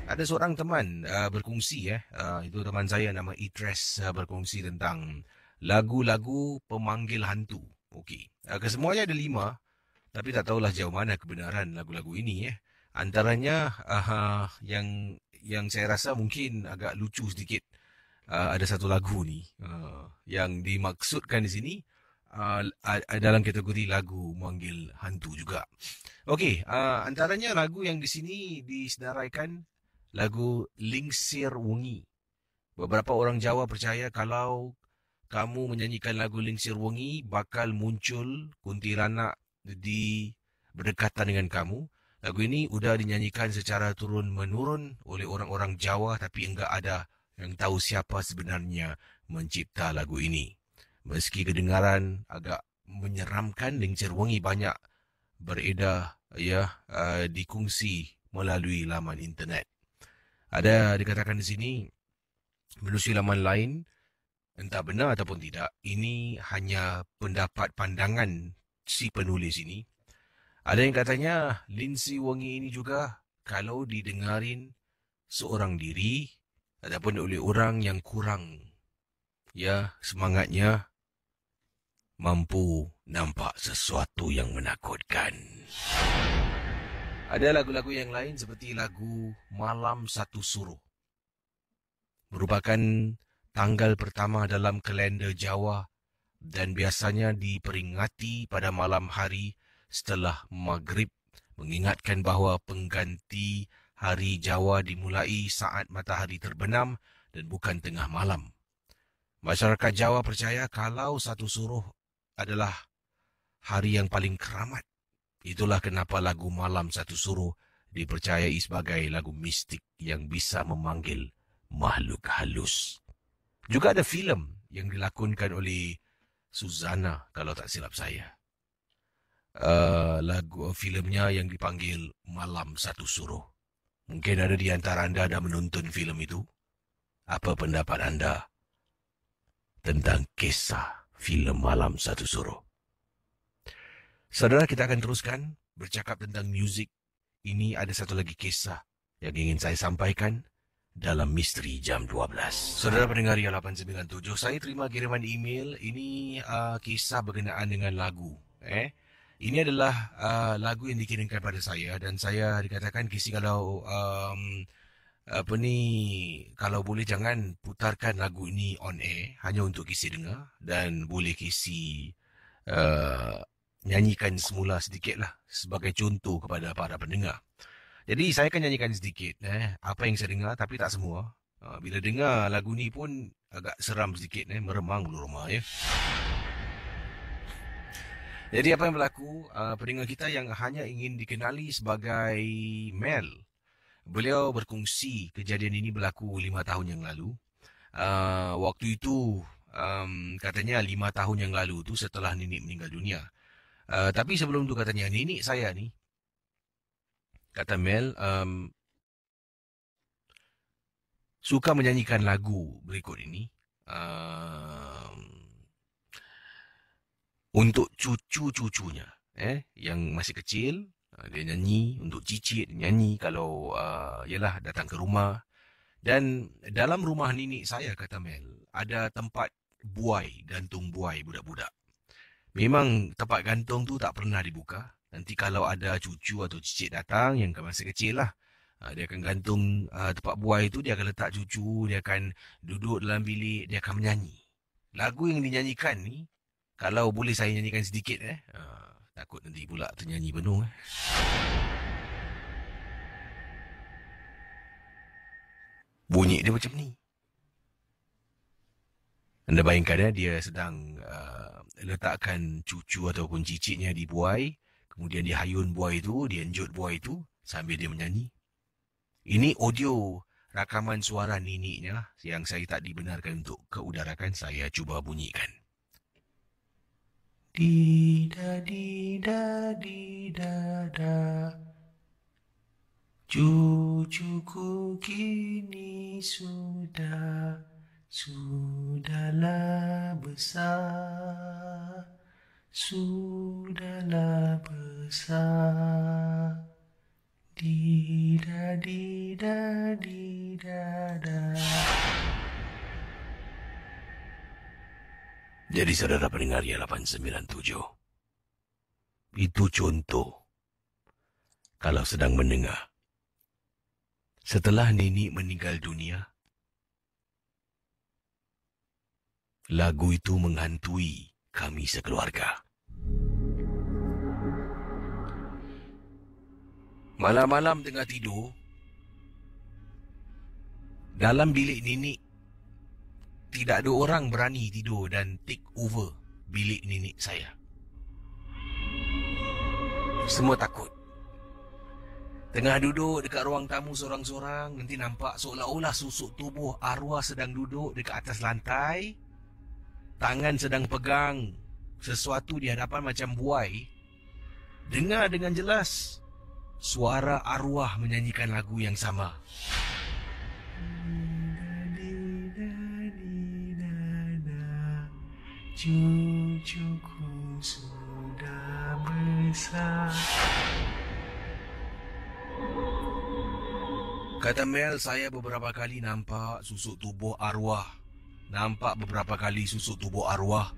Ada seorang teman berkongsi, itu teman saya nama Idris, berkongsi tentang lagu-lagu pemanggil hantu. Okey. Kesemuanya ada 5. Tapi tak tahulah jauh mana kebenaran lagu-lagu ini. Antaranya yang saya rasa mungkin agak lucu sedikit. Ada satu lagu ni yang dimaksudkan di sini dalam kategori lagu memanggil hantu juga. Okey, antaranya lagu yang di sini disenaraikan lagu Lingsir Wengi. Beberapa orang Jawa percaya kalau kamu menyanyikan lagu Lingsir Wengi, bakal muncul kuntilanak berdekatan dengan kamu. Lagu ini sudah dinyanyikan secara turun-menurun oleh orang-orang Jawa, tapi enggak ada yang tahu siapa sebenarnya mencipta lagu ini. Meski kedengaran agak menyeramkan, Lingsir Wengi banyak beredar dikongsi melalui laman internet. Ada dikatakan di sini melalui laman lain, entah benar ataupun tidak, ini hanya pendapat pandangan si penulis ini. Ada yang katanya Lingsir Wengi ini juga kalau didengarin seorang diri ataupun oleh orang yang kurang semangatnya, mampu nampak sesuatu yang menakutkan. Ada lagu-lagu yang lain seperti lagu Malam Satu Suruh. Merupakan tanggal pertama dalam kalender Jawa dan biasanya diperingati pada malam hari setelah maghrib, mengingatkan bahawa pengganti hari Jawa dimulai saat matahari terbenam dan bukan tengah malam. Masyarakat Jawa percaya kalau Satu Suruh adalah hari yang paling keramat Itulah kenapa lagu Malam Satu Suruh dipercayai sebagai lagu mistik yang bisa memanggil makhluk halus. Juga ada filem yang dilakonkan oleh Suzana kalau tak silap saya. Lagu filmnya yang dipanggil Malam Satu Suruh. Mungkin ada di antara anda dah menonton filem itu. Apa pendapat anda tentang kisah filem Malam Satu Suruh? Saudara, kita akan teruskan bercakap tentang muzik. Ini ada satu lagi kisah yang ingin saya sampaikan dalam Misteri Jam 12. Saudara pendengar Ria 897, saya terima kiriman email. Ini kisah berkenaan dengan lagu. Ini adalah lagu yang dikirimkan pada saya dan saya dikatakan Kisi kalau kalau boleh jangan putarkan lagu ini on air hanya untuk Kisi dengar dan boleh Kisi nyanyikan semula sedikit lah sebagai contoh kepada para pendengar. Jadi saya akan nyanyikan sedikit apa yang saya dengar tapi tak semua. Bila dengar lagu ni pun agak seram sedikit meremang bulu rumah ya. Jadi apa yang berlaku, pendengar kita yang hanya ingin dikenali sebagai Mel, beliau berkongsi kejadian ini berlaku 5 tahun yang lalu. Waktu itu katanya 5 tahun yang lalu tu setelah nenek meninggal dunia. Tapi sebelum tu katanya nenek saya ni, kata Mel, suka menyanyikan lagu berikut ini untuk cucu-cucunya yang masih kecil. Dia nyanyi untuk cicit, nyanyi kalau yalah datang ke rumah. Dan dalam rumah nenek saya, kata Mel, ada tempat buai, gantung buai budak-budak. Memang tempat gantung tu tak pernah dibuka. Nanti kalau ada cucu atau cicit datang yang masih kecil lah, dia akan gantung tempat buai tu, dia akan letak cucu, dia akan duduk dalam bilik, dia akan menyanyi. Lagu yang dinyanyikan ni, kalau boleh saya nyanyikan sedikit takut nanti pula ternyanyi penuh Bunyi dia macam ni. Anda bayangkan dia sedang letakkan cucu ataupun cicitnya di buai, kemudian dia hayun buai itu, dia enjut buai itu sambil dia menyanyi. Ini audio rakaman suara neneknya yang saya tak dibenarkan untuk keudarakan, saya cuba bunyikan. Dida dida dida da, cucuku kini sudahlah besar, sudahlah besar. Dida dida dida da. Jadi saudara pendengar Ria 897, itu contoh kalau sedang mendengar. Setelah nenek meninggal dunia, lagu itu menghantui kami sekeluarga. Malam-malam tengah tidur, dalam bilik nenek, tidak ada orang berani tidur dan take over bilik nenek saya. Semua takut. Tengah duduk dekat ruang tamu sorang-sorang, nanti nampak seolah-olah susuk tubuh arwah sedang duduk dekat atas lantai. Tangan sedang pegang sesuatu di hadapan macam buai. Dengar dengan jelas suara arwah menyanyikan lagu yang sama. Cucuku sudah besar. Kata Mel, saya beberapa kali nampak susuk tubuh arwah. Nampak beberapa kali susuk tubuh arwah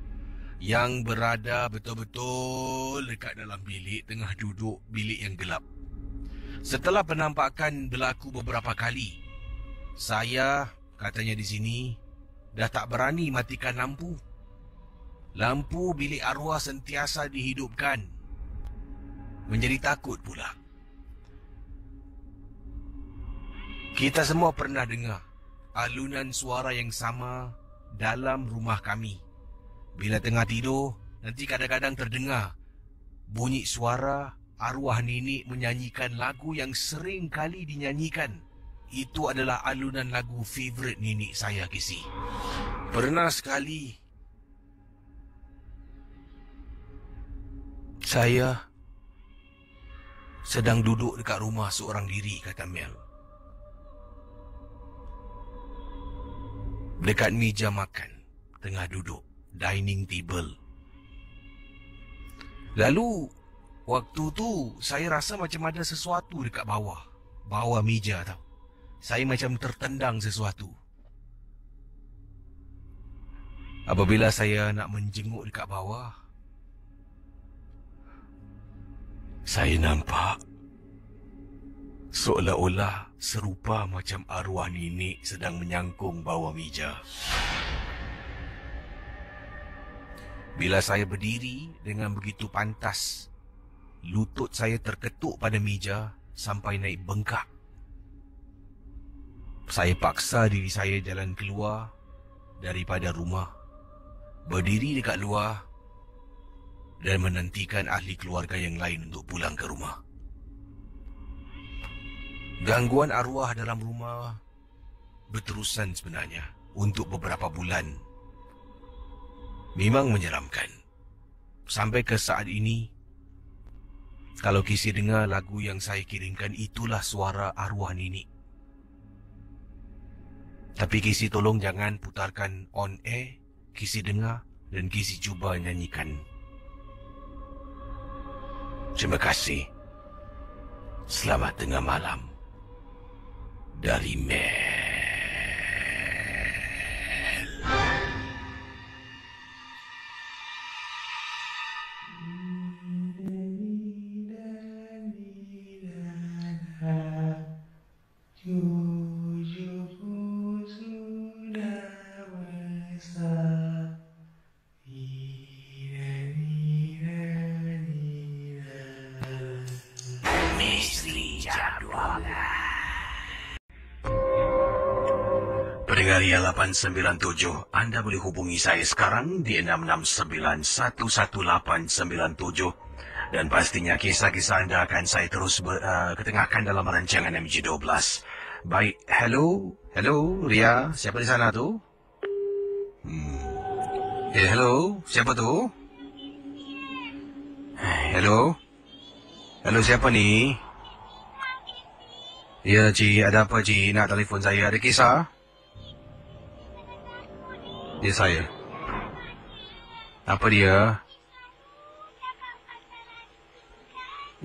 yang berada betul-betul dekat dalam bilik, tengah duduk bilik yang gelap. Setelah penampakan berlaku beberapa kali, saya, katanya di sini, dah tak berani matikan lampu. Lampu bilik arwah sentiasa dihidupkan. Menjadi takut pula. Kita semua pernah dengar alunan suara yang sama dalam rumah kami. Bila tengah tidur, nanti kadang-kadang terdengar bunyi suara arwah nenek menyanyikan lagu yang sering kali dinyanyikan. Itu adalah alunan lagu favourite nenek saya, Casey. Pernah sekali saya sedang duduk dekat rumah seorang diri, kata Mel. Dekat meja makan, tengah duduk, dining table. Lalu, waktu tu saya rasa macam ada sesuatu dekat bawah meja tau. Saya macam tertendang sesuatu. Apabila saya nak menjenguk dekat bawah, saya nampak seolah-olah serupa macam arwah nenek sedang menyangkung bawah meja. Bila saya berdiri dengan begitu pantas, lutut saya terketuk pada meja sampai naik bengkak. Saya paksa diri saya jalan keluar daripada rumah, berdiri dekat luar dan menantikan ahli keluarga yang lain untuk pulang ke rumah. Gangguan arwah dalam rumah berterusan sebenarnya untuk beberapa bulan. Memang menyeramkan. Sampai ke saat ini, kalau Casey dengar lagu yang saya kirimkan, itulah suara arwah nenek. Tapi Casey tolong jangan putarkan on air. Casey dengar dan Casey cuba nyanyikan. Terima kasih. Selamat tengah malam. Dari Mel. Pendengar Ria 897, Anda boleh hubungi saya sekarang di 669-11897 dan pastinya kisah-kisah Anda akan saya terus ketengahkan dalam rancangan MG12. Baik, hello Ria, siapa di sana tu? Hello, siapa tu? Hello, siapa ni? Ya, Cik, ada apa, Cik? Nak telefon saya, ada kisah? Dia saya. Apa dia?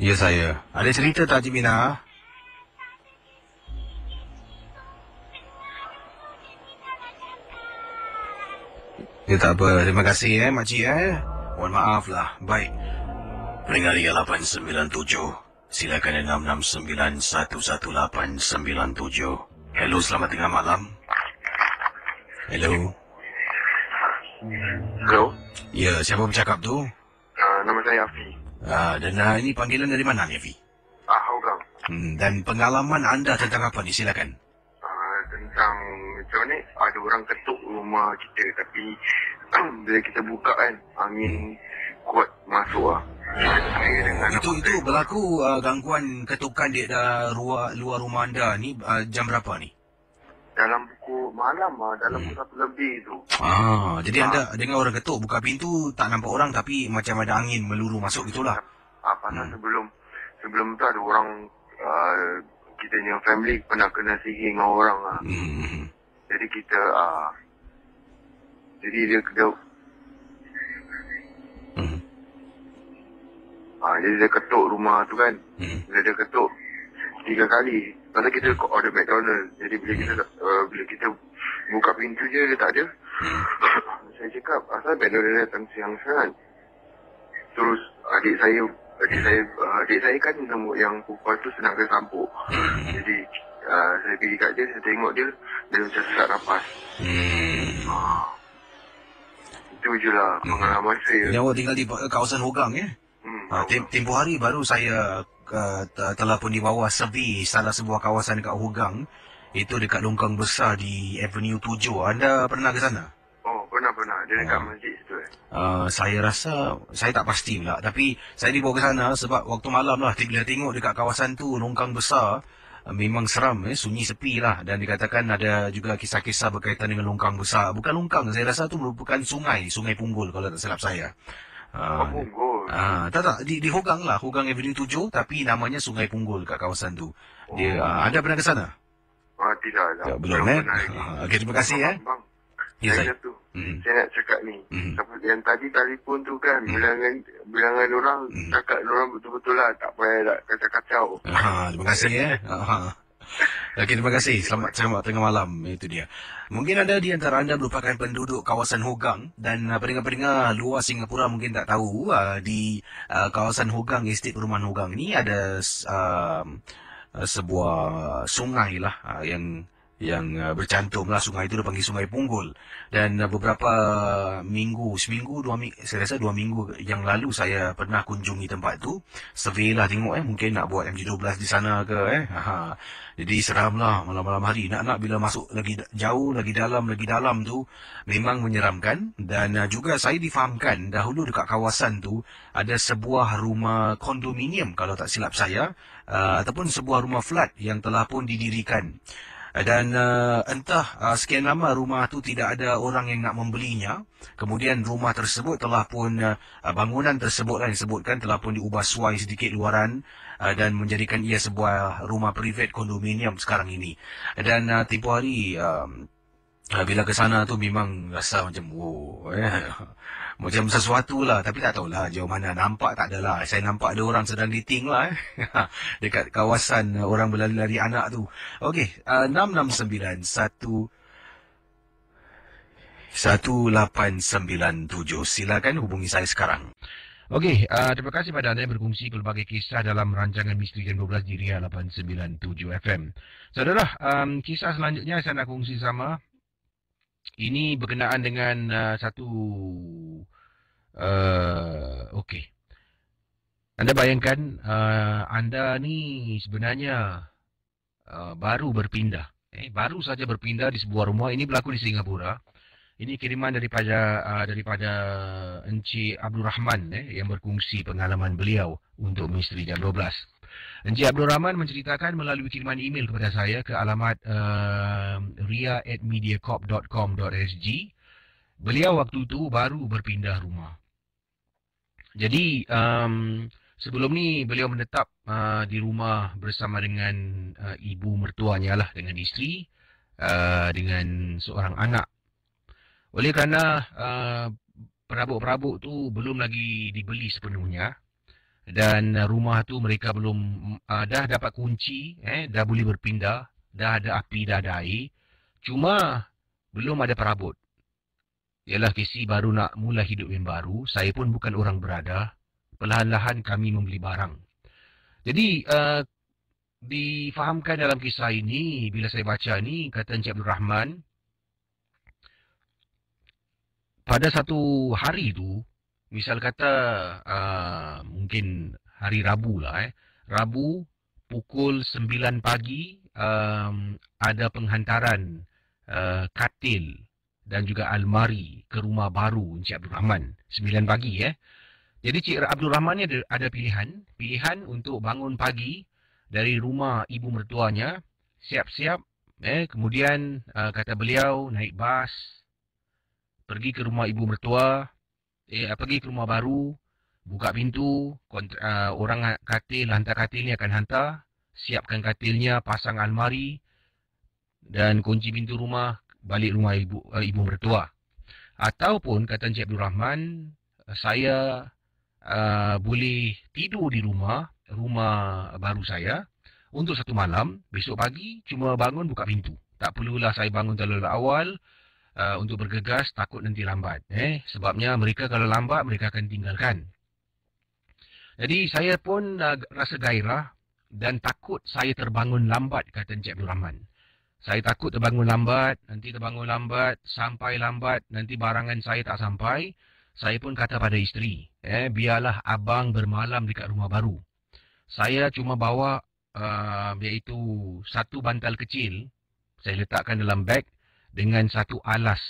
Ya, saya. Ada cerita tak, Cik Mina? Ya, tak apa. Terima kasih, Makcik, Mohon maaf lah. Baik. Pendengar Ria 897. Silakan 669-11897. Hello, selamat tengah malam. Hello. Hello? Ya, siapa bercakap tu? Nama saya Afi. Dan ini panggilan dari mana ni, Afi? Hougang. Dan pengalaman anda tentang apa ni? Silakan. Tentang macam ni, ada orang ketuk rumah kita tapi bila kita buka kan, angin kuat masuk lah. Saya dengan Itu berlaku gangguan ketukan di luar rumah anda ni jam berapa ni? dalam pukul malam lah, dalam pukul 1 lebih tu. Jadi anda dengar orang ketuk, buka pintu, tak nampak orang tapi macam ada angin meluru masuk gitulah. Pasal sebelum tu ada orang, kita punya family pernah kena sihir dengan orang lah. Jadi kita, jadi dia jadi dia ketuk rumah tu kan. Bila dia ketuk 3 kali. Pasal kita order McDonald's. Jadi bila kita buka pintu je, dia tak ada. Saya cakap, asal McDonald's datang siang sangat. Terus adik saya kan yang perempuan tu sedang kena sampuk. Jadi saya pergi kat dia, saya tengok dia macam sesak nafas. Itu je lah pengalaman saya. Yang awak tinggal di kawasan Hougang, tempoh hari baru saya telah pun dibawa survey salah sebuah kawasan dekat Hougang. Itu dekat longkang besar di Avenue 7. Anda pernah ke sana? Oh, pernah. Dia dekat masjid tu. Saya rasa, saya tak pasti pula. Tapi saya dibawa ke sana sebab waktu malam lah. Bila tengok dekat kawasan tu, longkang besar. Memang seram, sunyi sepi lah. Dan dikatakan ada juga kisah-kisah berkaitan dengan longkang besar. Bukan longkang, saya rasa tu merupakan sungai. Sungai Punggol kalau tak silap saya. Punggol. Tak, di Hogang lah. Hogang Avenue 7. Tapi namanya Sungai Punggol kat kawasan tu. Dia, ada pernah ke sana? Tidak. Belum, Okey, terima kasih, Bang, Ya, saya Zaid. tu. Saya nak cakap ni. Seperti yang tadi telefon tu kan, bilangan orang, cakap orang betul-betul lah. Tak payah nak kacau-kacau. Terima kasih, Okey, terima kasih. Selamat tengah malam. Itu dia. Mungkin ada di antara anda merupakan penduduk kawasan Hogang dan pendengar-pendengar luar Singapura mungkin tak tahu di kawasan Hogang, estate perumahan Hogang ni ada sebuah sungai lah yang bercantum lah. Sungai itu dipanggil Sungai Punggol. Dan beberapa minggu, saya rasa 2 minggu yang lalu saya pernah kunjungi tempat tu. Survey lah tengok mungkin nak buat MG12 di sana ke Jadi seram lah malam-malam hari. Nak bila masuk lagi jauh, lagi dalam tu memang menyeramkan. Dan juga saya difahamkan dahulu dekat kawasan tu ada sebuah rumah kondominium kalau tak silap saya, ataupun sebuah rumah flat yang telah pun didirikan. Dan entah sekian lama rumah tu tidak ada orang yang nak membelinya. Kemudian rumah tersebut telah pun, bangunan tersebut yang disebutkan telah pun diubah suai sedikit luaran dan menjadikan ia sebuah rumah private kondominium sekarang ini. Dan tempoh hari bila ke sana tu memang rasa macam macam sesuatu lah. Tapi tak tahulah jauh mana. Nampak tak adalah. Saya nampak ada orang sedang dating lah dekat kawasan orang berlari-lari anak tu. Okey, 669-1897. Silakan hubungi saya sekarang. Okey, terima kasih pada anda yang berkongsi pelbagai kisah dalam rancangan Misteri Jam 12 di Ria 897 FM. Saudara, kisah selanjutnya saya nak kongsi sama. Ini berkenaan dengan satu... Okey. Anda bayangkan, anda ni sebenarnya baru berpindah. Baru saja berpindah di sebuah rumah. Ini berlaku di Singapura. Ini kiriman daripada Encik Abdul Rahman yang berkongsi pengalaman beliau untuk Misteri Jam 12. Encik Abdul Rahman menceritakan melalui kiriman email kepada saya ke alamat ria@mediacorp.com.sg. Beliau waktu itu baru berpindah rumah. Jadi sebelum ni beliau menetap di rumah bersama dengan ibu mertuanya lah, dengan isteri, dengan seorang anak. Oleh kerana perabot-perabot tu belum lagi dibeli sepenuhnya, dan rumah tu mereka belum dah dapat kunci, dah boleh berpindah, dah ada api, dah ada air, cuma belum ada perabot. Ialah Casey baru nak mula hidup yang baru. Saya pun bukan orang berada. Perlahan-lahan kami membeli barang. Jadi difahamkan dalam kisah ini, bila saya baca ni, kata Encik Abdul Rahman, pada satu hari tu, misal kata mungkin hari Rabu lah, Rabu pukul 9 pagi ada penghantaran katil dan juga almari ke rumah baru Encik Abdul Rahman. 9 pagi Jadi Encik Abdul Rahman ni ada pilihan untuk bangun pagi dari rumah ibu mertuanya, siap-siap, kemudian kata beliau naik bas, pergi ke rumah ibu mertua, pergi ke rumah baru, buka pintu, orang hantar katil ni akan hantar, siapkan katilnya, pasang almari dan kunci pintu rumah, balik rumah ibu mertua. Ataupun kata Encik Abdul Rahman, saya boleh tidur di rumah baru saya untuk satu malam, besok pagi cuma bangun buka pintu. Tak perlulah saya bangun terlalu awal untuk bergegas, takut nanti lambat. Sebabnya mereka kalau lambat mereka akan tinggalkan. Jadi saya pun rasa gairah dan takut saya terbangun lambat, kata Encik Abdul Rahman. Saya takut terbangun lambat, sampai lambat, nanti barangan saya tak sampai. Saya pun kata pada isteri, biarlah abang bermalam dekat rumah baru. Saya cuma bawa iaitu satu bantal kecil, saya letakkan dalam beg dengan satu alas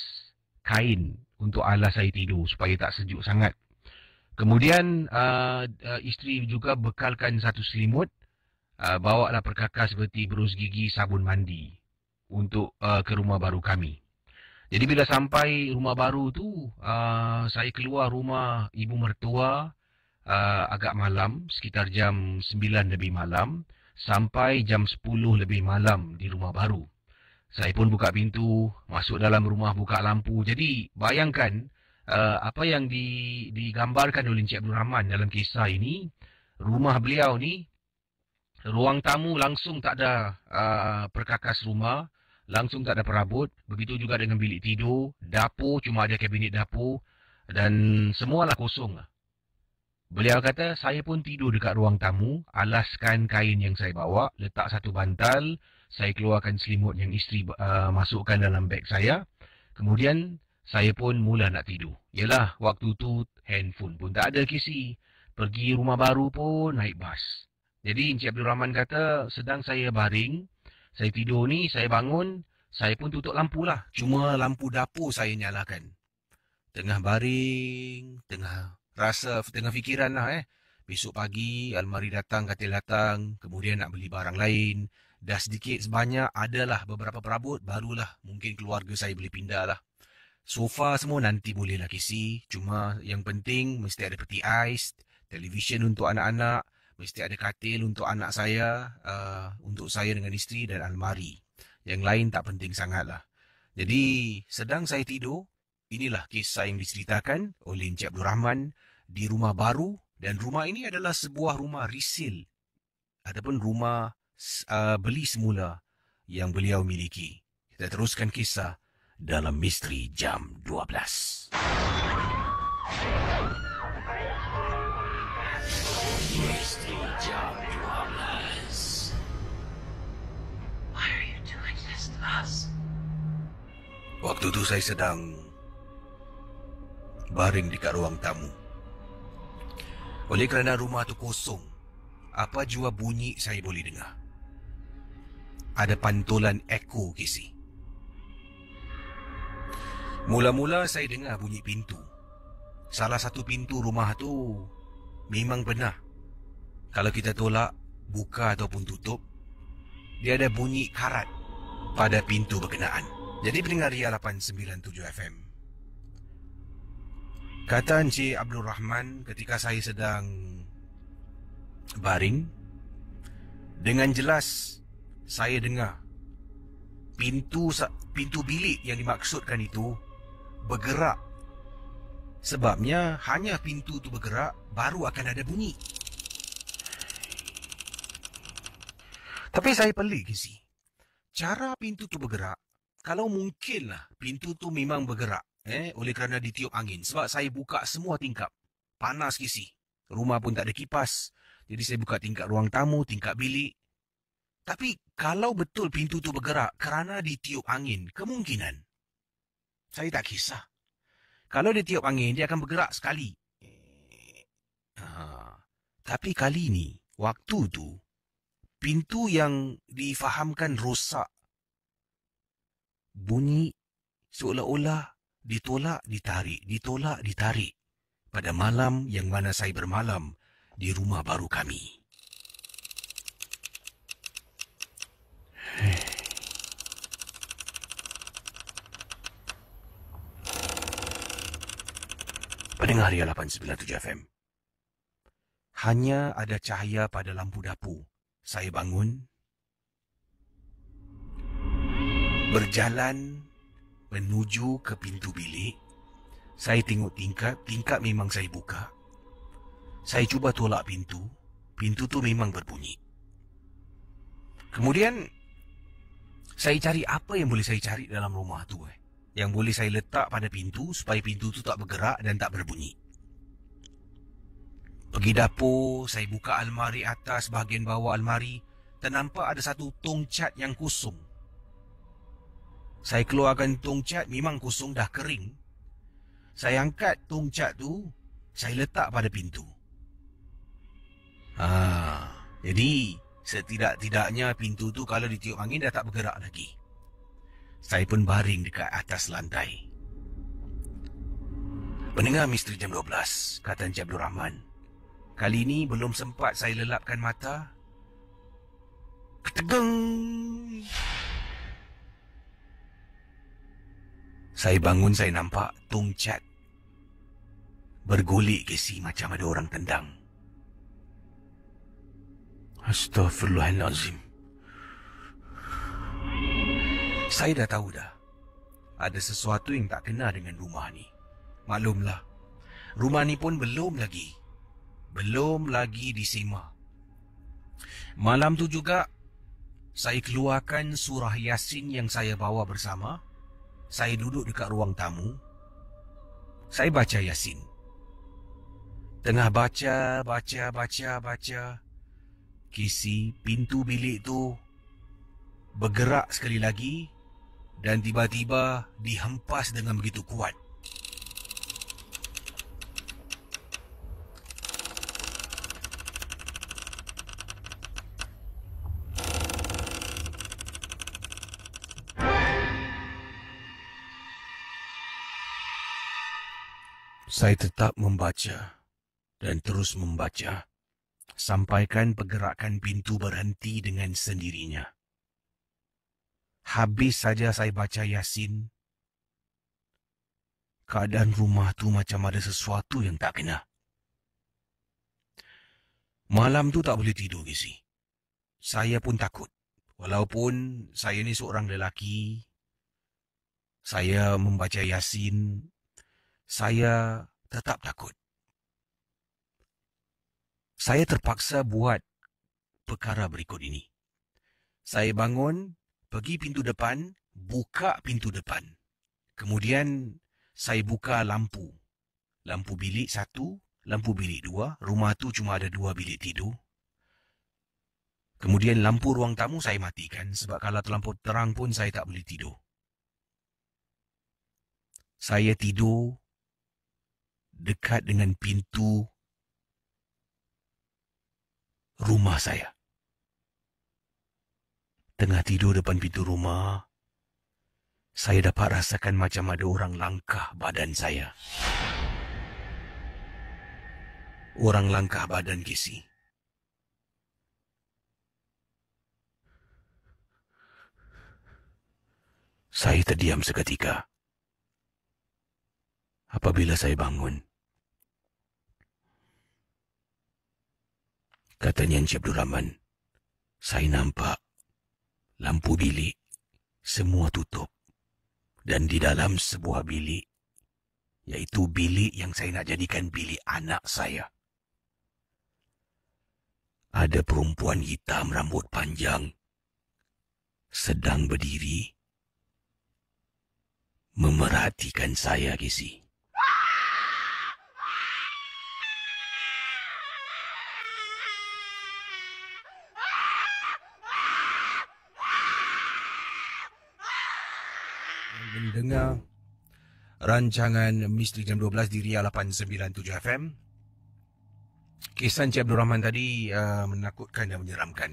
kain untuk alas saya tidur supaya tak sejuk sangat. Kemudian isteri juga bekalkan satu selimut, bawa lah perkakas seperti berus gigi, sabun mandi untuk ke rumah baru kami. Jadi bila sampai rumah baru tu, saya keluar rumah ibu mertua agak malam, sekitar jam 9 lebih malam, sampai jam 10 lebih malam di rumah baru. Saya pun buka pintu, masuk dalam rumah, buka lampu. Jadi bayangkan apa yang digambarkan oleh Encik Abdul Rahman dalam kisah ini, rumah beliau ni, ruang tamu langsung tak ada perkakas rumah, langsung tak ada perabot. Begitu juga dengan bilik tidur, dapur cuma ada kabinet dapur dan semualah kosong. Beliau kata, saya pun tidur dekat ruang tamu, alaskan kain yang saya bawa, letak satu bantal, saya keluarkan selimut yang isteri masukkan dalam beg saya. Kemudian saya pun mula nak tidur. Yalah, waktu tu handphone pun tak ada kisi. Pergi rumah baru pun naik bas. Jadi Encik Abdul Rahman kata, sedang saya baring, saya tidur ni, saya bangun, saya pun tutup lampu lah. Cuma lampu dapur saya nyalakan. Tengah baring, tengah fikiran lah Besok pagi, almari datang, katil datang, kemudian nak beli barang lain. Dah sedikit sebanyak, adalah beberapa perabot, barulah mungkin keluarga saya boleh pindah lah. Sofa semua nanti bolehlah kisi. Cuma yang penting, mesti ada peti ais, televisyen untuk anak-anak, mesti ada katil untuk anak saya, untuk saya dengan isteri dan almari. Yang lain tak penting sangat lah. Jadi, sedang saya tidur, inilah kisah yang diceritakan oleh Encik Abdul Rahman di rumah baru. Dan rumah ini adalah sebuah rumah resale ataupun rumah beli semula yang beliau miliki. Kita teruskan kisah dalam Misteri Jam 12. Misteri Jam 12. Why are you doing this to us? Waktu tu saya sedang baring dekat ruang tamu. Oleh kerana rumah tu kosong, apa jua bunyi saya boleh dengar. Ada pantulan echo kisi. Mula-mula saya dengar bunyi pintu. Salah satu pintu rumah tu memang benar. Kalau kita tolak, buka ataupun tutup, dia ada bunyi karat pada pintu berkenaan. Jadi pendengar Ria 897 FM. Kata Encik Abdul Rahman ketika saya sedang baring, dengan jelas saya dengar pintu bilik yang dimaksudkan itu bergerak. Sebabnya hanya pintu tu bergerak, baru akan ada bunyi. Tapi saya pelik sih. Cara pintu tu bergerak, kalau mungkinlah pintu tu memang bergerak, oleh kerana ditiup angin. Sebab saya buka semua tingkap. Panas kisi. Rumah pun tak ada kipas. Jadi saya buka tingkap ruang tamu, tingkap bilik. Tapi kalau betul pintu tu bergerak kerana ditiup angin, kemungkinan saya tak kisah. Kalau dia tiup angin, dia akan bergerak sekali. Tapi kali ini, waktu tu, pintu yang difahamkan rosak. Bunyi seolah-olah ditolak, ditarik, ditolak, ditarik. Pada malam yang mana saya bermalam di rumah baru kami. Pendengar Ria 897 FM. Hanya ada cahaya pada lampu dapur. Saya bangun, berjalan menuju ke pintu bilik. Saya tengok tingkap memang saya buka. Saya cuba tolak pintu tu memang berbunyi. Kemudian saya cari apa yang boleh saya cari dalam rumah tu, yang boleh saya letak pada pintu supaya pintu tu tak bergerak dan tak berbunyi. Pergi dapur, saya buka almari atas bahagian bawah almari, dan nampak ada satu tong cat yang kosong. Saya keluarkan tong cat, memang kosong, dah kering. Saya angkat tong cat tu, saya letak pada pintu. Jadi setidak-tidaknya pintu tu kalau ditiup angin dah tak bergerak lagi. Saya pun baring dekat atas lantai. Pendengar Misteri Jam 12, kata Encik Abdul Rahman. Kali ini belum sempat saya lelapkan mata. Ketegeng! Saya bangun, saya nampak Tung Chat bergulik kesi macam ada orang tendang. Astaghfirullahalazim. Saya dah tahu dah. Ada sesuatu yang tak kena dengan rumah ni. Maklumlah, rumah ni pun belum lagi disema. Malam tu juga, saya keluarkan surah Yasin yang saya bawa bersama. Saya duduk dekat ruang tamu. Saya baca Yasin. Tengah baca. Kisi pintu bilik tu bergerak sekali lagi dan tiba-tiba dihempas dengan begitu kuat. Saya tetap membaca dan terus membaca sampaikan pergerakan pintu berhenti dengan sendirinya. Habis saja saya baca Yasin, keadaan rumah tu macam ada sesuatu yang tak kena. Malam tu tak boleh tidur, Kisi. Saya pun takut. Walaupun saya ni seorang lelaki, saya membaca Yasin, saya tetap takut. Saya terpaksa buat perkara berikut ini. Saya bangun, pergi pintu depan, buka pintu depan. Kemudian saya buka lampu. Lampu bilik 1, lampu bilik 2. Rumah tu cuma ada 2 bilik tidur. Kemudian lampu ruang tamu saya matikan sebab kalau terlampau terang pun saya tak boleh tidur. Saya tidur dekat dengan pintu rumah saya. Tengah tidur depan pintu rumah, saya dapat rasakan macam ada orang langkah badan saya. Orang langkah badan, Kisi. Saya terdiam seketika. Apabila saya bangun, katanya Encik Abdul Rahman, saya nampak lampu bilik semua tutup. Dan di dalam sebuah bilik, iaitu bilik yang saya nak jadikan bilik anak saya, ada perempuan hitam rambut panjang sedang berdiri memerhatikan saya, Kisi. Mendengar rancangan Misteri Jam 12 di Ria 897 FM. Kisah Encik Abdul Rahman tadi menakutkan dan menyeramkan.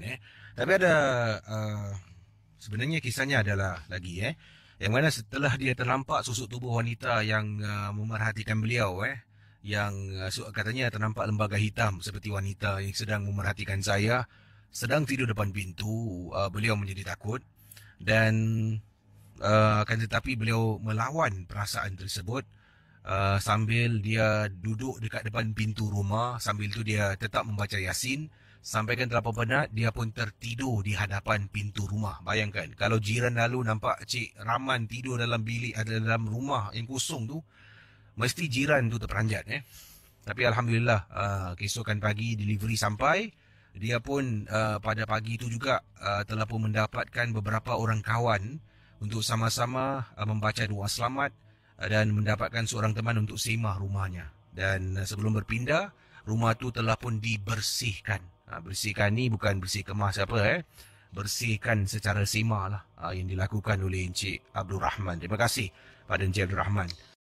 Tapi ada sebenarnya kisahnya adalah lagi yang mana setelah dia ternampak susuk tubuh wanita yang memerhatikan beliau yang katanya ternampak lembaga hitam seperti wanita yang sedang memerhatikan saya sedang tidur depan pintu, beliau menjadi takut dan akan tetapi beliau melawan perasaan tersebut sambil dia duduk dekat depan pintu rumah. Sambil tu dia tetap membaca Yasin. Sampaikan terlalu penat, dia pun tertidur di hadapan pintu rumah. Bayangkan, kalau jiran lalu nampak Cik Rahman tidur dalam bilik, dalam rumah yang kosong tu, mesti jiran tu terperanjat. Tapi Alhamdulillah, keesokan pagi delivery sampai. Dia pun pada pagi tu juga telah pun mendapatkan beberapa orang kawan untuk sama-sama membaca doa selamat dan mendapatkan seorang teman untuk semah rumahnya. Dan sebelum berpindah, rumah tu telah pun dibersihkan. Bersihkan ni bukan bersih kemas apa bersihkan secara semah lah yang dilakukan oleh Encik Abdul Rahman. Terima kasih pada Encik Abdul Rahman.